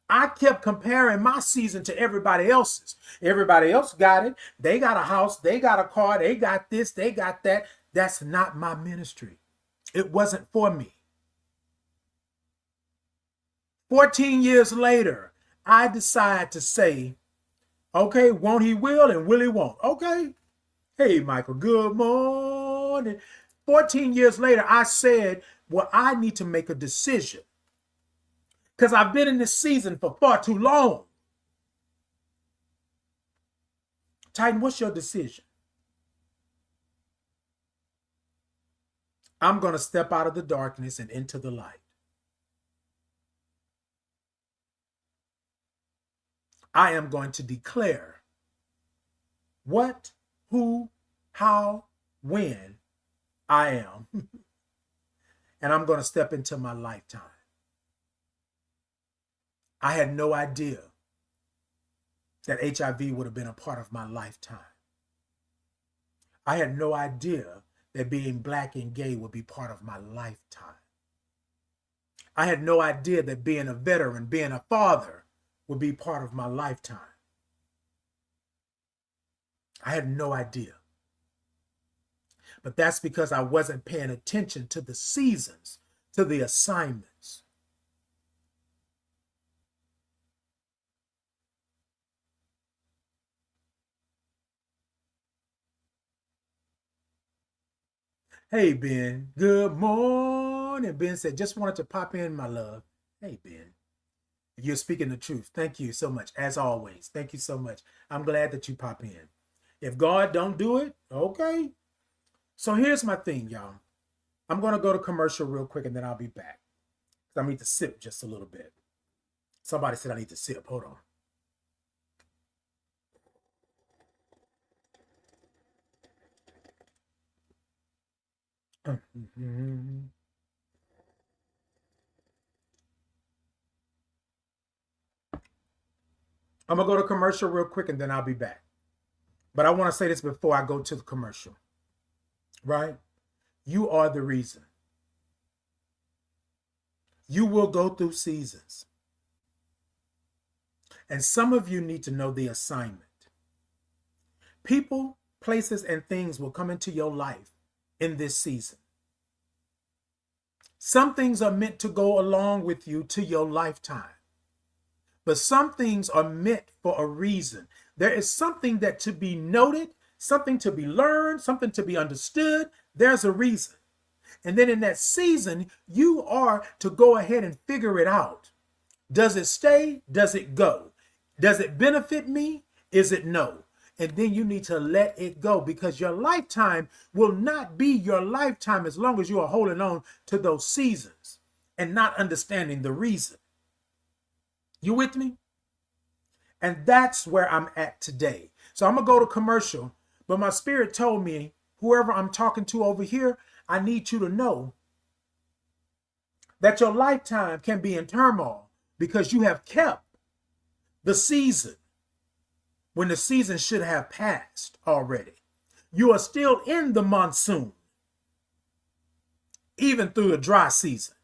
I kept comparing my season to everybody else's. Everybody else got it. They got a house. They got a car. They got this. They got that. That's not my ministry. It wasn't for me. 14 years later, I decide to say, okay, won't he will and will he won't? Okay. Hey, Michael, good morning. 14 years later, I said, well, I need to make a decision, because I've been in this season for far too long. Titan, what's your decision? I'm going to step out of the darkness and into the light. I am going to declare what, who, how, when I am. And I'm going to step into my lifetime. I had no idea that HIV would have been a part of my lifetime. I had no idea that being black and gay would be part of my lifetime. I had no idea that being a veteran, being a father, would be part of my lifetime. I had no idea. But that's because I wasn't paying attention to the seasons, to the assignments. Hey, Ben. Good morning. Ben said, just wanted to pop in, my love. Hey, Ben. You're speaking the truth. Thank you so much. As always, thank you so much. I'm glad that you pop in. If God don't do it, okay. So here's my thing, y'all. I'm going to go to commercial real quick and then I'll be back. I need to sip just a little bit. Somebody said I need to sip. Hold on. I'm going to go to commercial real quick and then I'll be back. But I want to say this before I go to the commercial. Right? You are the reason. You will go through seasons. And some of you need to know the assignment. People, places, and things will come into your life in this season. Some things are meant to go along with you to your lifetime. But some things are meant for a reason. There is something that to be noted, something to be learned, something to be understood. There's a reason. And then in that season, you are to go ahead and figure it out. Does it stay? Does it go? Does it benefit me? Is it no? And then you need to let it go, because your lifetime will not be your lifetime as long as you are holding on to those seasons and not understanding the reason. You with me? And that's where I'm at today. So I'm going to go to commercial, but my spirit told me, whoever I'm talking to over here, I need you to know that your lifetime can be in turmoil because you have kept the season when the season should have passed already. You are still in the monsoon, even through the dry season.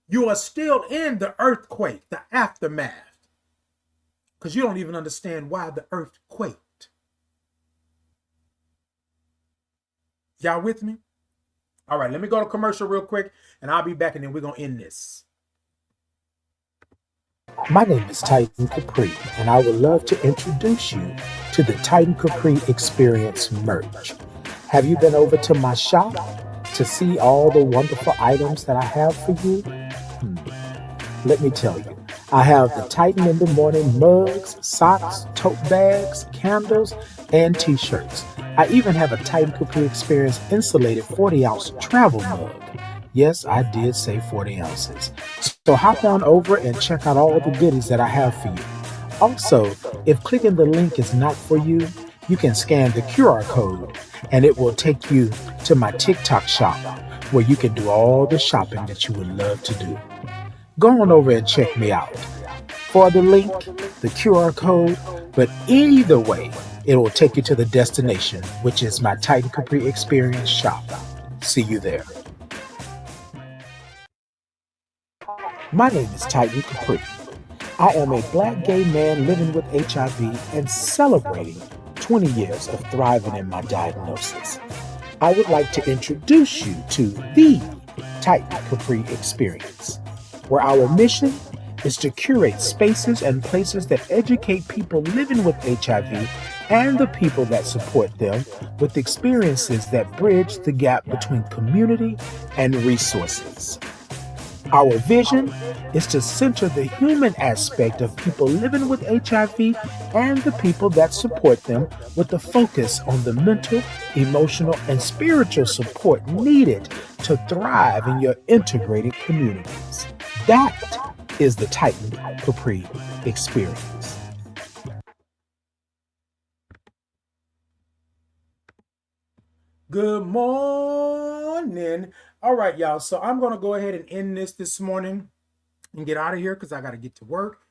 You are still in the earthquake, the aftermath, because you don't even understand why the earth quaked. Y'all with me? All right, let me go to commercial real quick, and I'll be back, and then we're going to end this. My name is Titan Capri, and I would love to introduce you to the Titan Capri Experience merch. Have you been over to my shop to see all the wonderful items that I have for you? Let me tell you, I have the Titan in the Morning mugs, socks, tote bags, candles, and t-shirts. I even have a Titan Capri Experience insulated 40-ounce travel mug. Yes, I did say 40 ounces. So hop on over and check out all the goodies that I have for you. Also, if clicking the link is not for you, you can scan the QR code and it will take you to my TikTok shop where you can do all the shopping that you would love to do. Go on over and check me out. For the link, the QR code, but either way, it will take you to the destination, which is my Titan Capri Experience shop. See you there. My name is Titan Capri. I am a Black gay man living with HIV and celebrating 20 years of thriving in my diagnosis. I would like to introduce you to the Titan Capri Experience, where our mission is to curate spaces and places that educate people living with HIV and the people that support them with experiences that bridge the gap between community and resources. Our vision is to center the human aspect of people living with HIV and the people that support them with a focus on the mental, emotional, and spiritual support needed to thrive in your integrated communities. That is the Titan Capri Experience. Good morning. All right, y'all. So I'm going to go ahead and end this morning and get out of here because I got to get to work.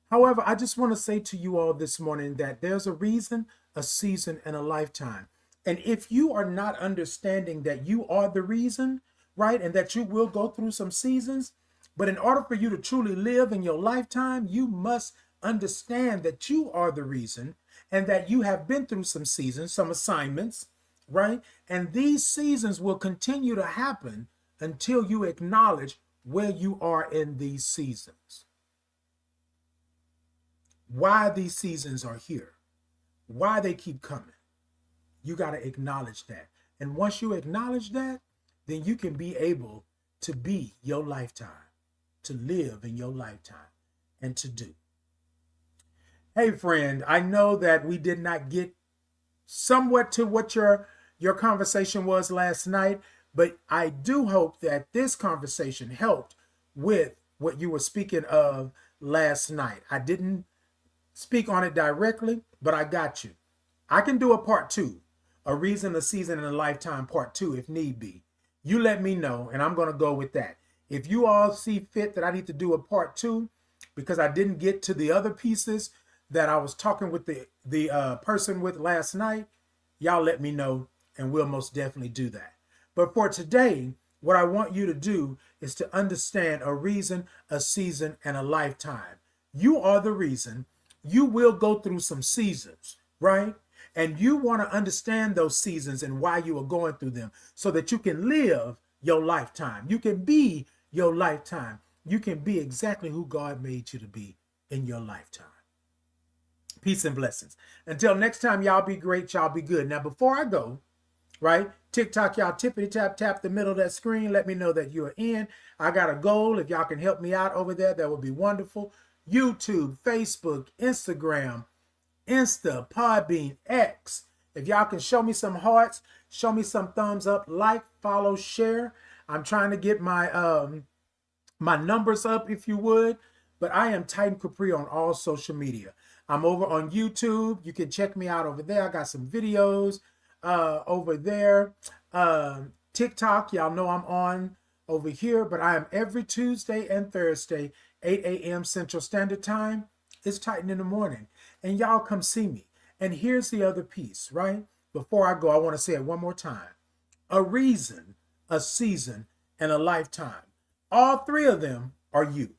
However, I just want to say to you all this morning that there's a reason, a season, and a lifetime. And if you are not understanding that you are the reason, right, and that you will go through some seasons, but in order for you to truly live in your lifetime, you must understand that you are the reason and that you have been through some seasons, some assignments, right? And these seasons will continue to happen until you acknowledge where you are in these seasons. Why these seasons are here, why they keep coming. You got to acknowledge that. And once you acknowledge that, then you can be able to be your lifetime, to live in your lifetime, and to do. Hey, friend, I know that we did not get somewhat to what your conversation was last night, but I do hope that this conversation helped with what you were speaking of last night. I didn't speak on it directly, but I got you. I can do a part 2, a reason, a season, and a lifetime part 2 if need be. You let me know, and I'm going to go with that. If you all see fit that I need to do a part 2 because I didn't get to the other pieces that I was talking with the person with last night, y'all let me know, and we'll most definitely do that. But for today, what I want you to do is to understand a reason, a season, and a lifetime. You are the reason. You will go through some seasons, right? And you want to understand those seasons and why you are going through them so that you can live your lifetime. You can be your lifetime. You can be exactly who God made you to be in your lifetime. Peace and blessings. Until next time, y'all be great. Y'all be good. Now, before I go, right, TikTok, y'all tippity tap the middle of that screen. Let me know that you're in. I got a goal. If y'all can help me out over there, that would be wonderful. YouTube, Facebook, Instagram, Insta, Podbean, X. If y'all can show me some hearts, show me some thumbs up, like, follow, share. I'm trying to get my my numbers up, if you would. But I am Titan Capri on all social media. I'm over on YouTube. You can check me out over there. I got some videos over there. TikTok, y'all know I'm on over here, but I am every Tuesday and Thursday, 8 a.m. Central Standard Time. It's Titan in the Morning. And y'all come see me. And here's the other piece, right? before I go, I want to say it one more time. A reason, a season, and a lifetime. All three of them are you.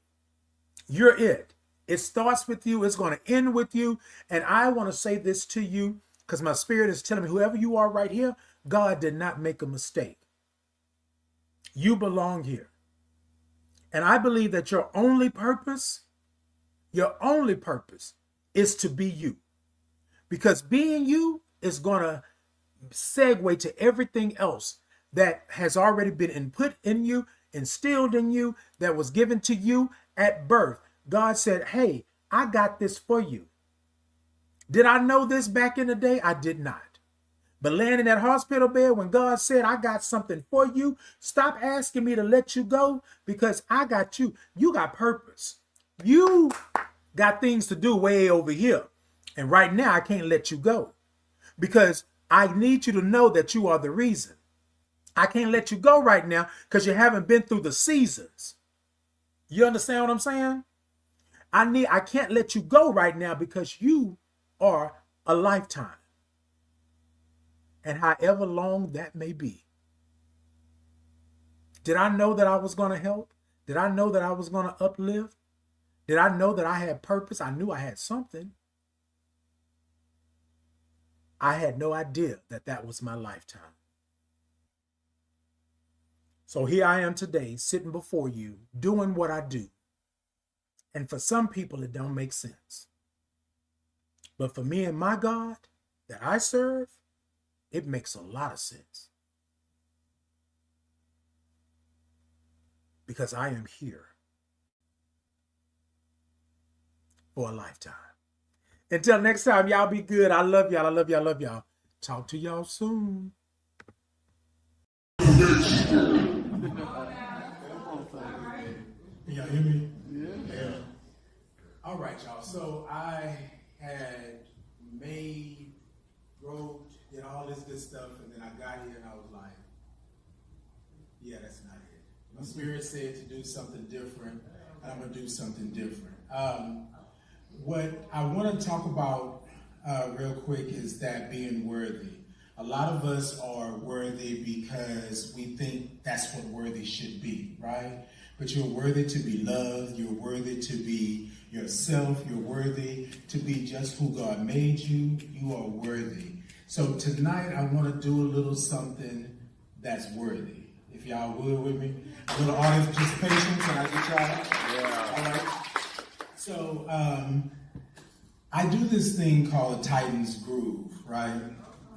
You're it. It starts with you. It's going to end with you. And I want to say this to you because my spirit is telling me, whoever you are right here, God did not make a mistake. You belong here. And I believe that your only purpose is to be you. Because being you is going to segue to everything else that has already been input in you, instilled in you, that was given to you at birth. God said, hey, I got this for you. Did I know this back in the day? I did not. But laying in that hospital bed, when God said, I got something for you, stop asking me to let you go because I got you. You got purpose. You got things to do way over here. And right now, I can't let you go because I need you to know that you are the reason. I can't let you go right now because you haven't been through the seasons. You understand what I'm saying? I can't let you go right now because you are a lifetime. And however long that may be. Did I know that I was going to help? Did I know that I was going to uplift? Did I know that I had purpose? I knew I had something. I had no idea that that was my lifetime. So here I am today, sitting before you, doing what I do. And for some people, it don't make sense. But for me and my God that I serve, it makes a lot of sense. Because I am here for a lifetime. Until next time, y'all be good. I love y'all. I love y'all. I love y'all. Talk to y'all soon. Can y'all hear me? Yeah. All right, y'all. So I had wrote, did all this good stuff, and then I got here and I was like, yeah, that's not it. My spirit said to do something different, and I'm going to do something different. What I want to talk about real quick is that being worthy. A lot of us are worthy because we think that's what worthy should be, right? But you're worthy to be loved. You're worthy to be yourself. You're worthy to be just who God made you. You are worthy. So tonight I want to do a little something that's worthy. If y'all would with me. A little audience participation. Can I get y'all? Yeah. All right. So I do this thing called a Titans Groove, right?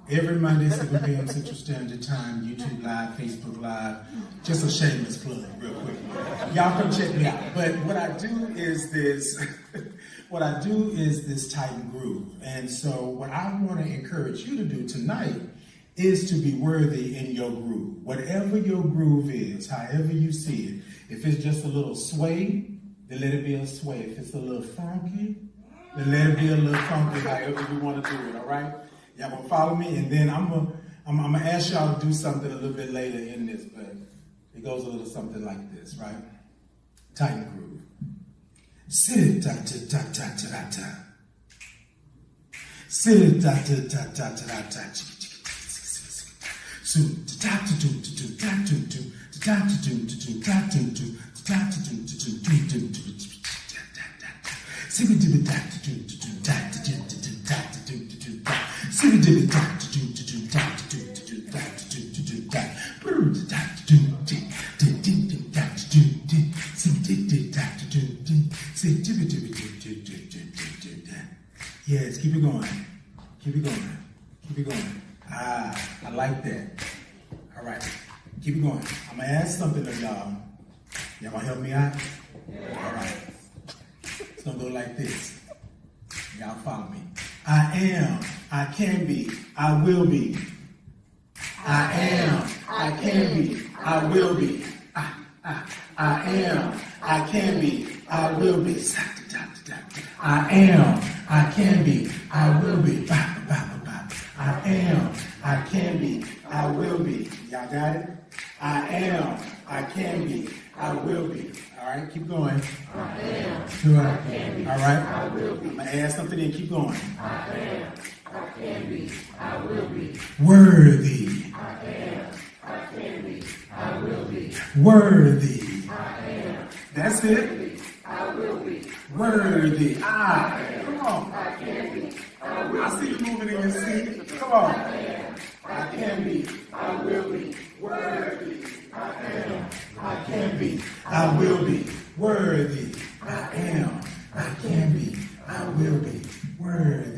Every Monday, 7 p.m. Central Standard Time, YouTube Live, Facebook Live. Just a shameless plug, real quick. Y'all come check me out. But what I do is this, this Titan Groove. And so what I want to encourage you to do tonight is to be worthy in your groove. Whatever your groove is, however you see it. If it's just a little sway, then let it be a sway. If it's a little funky, then let it be a little funky, however you want to do it, all right? Y'all gonna follow me, and then I'm gonna ask y'all to do something a little bit later in this, but it goes a little something like this, right? Titan groove. Sit ta ta ta ta ta ta. Sit ta ta ta ta ta ta. So ta ta ta ta ta ta ta ta ta ta Yes, keep it going. Keep it going. Keep it going. Ah, I like that. All right, keep it going. I'm gonna ask something of y'all. Y'all gonna help me out? All right. It's gonna go like this. Y'all follow me. I am, I can be, I will be. I am, I can be, I will be. I am, I can be, I will be. I am, I can be, I will be. I am, I can be, I will be. Y'all got it? I am, I can be, I will be. All right, keep going. I am, I can be, all right, I will be. I'm going to add something in, keep going. I am, Worthy. Worthy. That's it. Worthy. Come on. I see you moving in your seat. Come on. I can be. I will be. Worthy. I am. I can be. I will be. Worthy. I am. I can be. I will be. Worthy.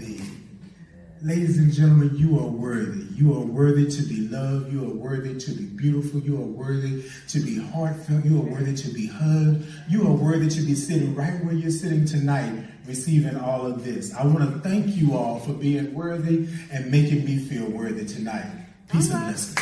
Ladies and gentlemen, you are worthy. You are worthy to be loved. You are worthy to be beautiful. You are worthy to be heartfelt. You are worthy to be hugged. You are worthy to be sitting right where you're sitting tonight, receiving all of this. I want to thank you all for being worthy and making me feel worthy tonight. Peace and blessings.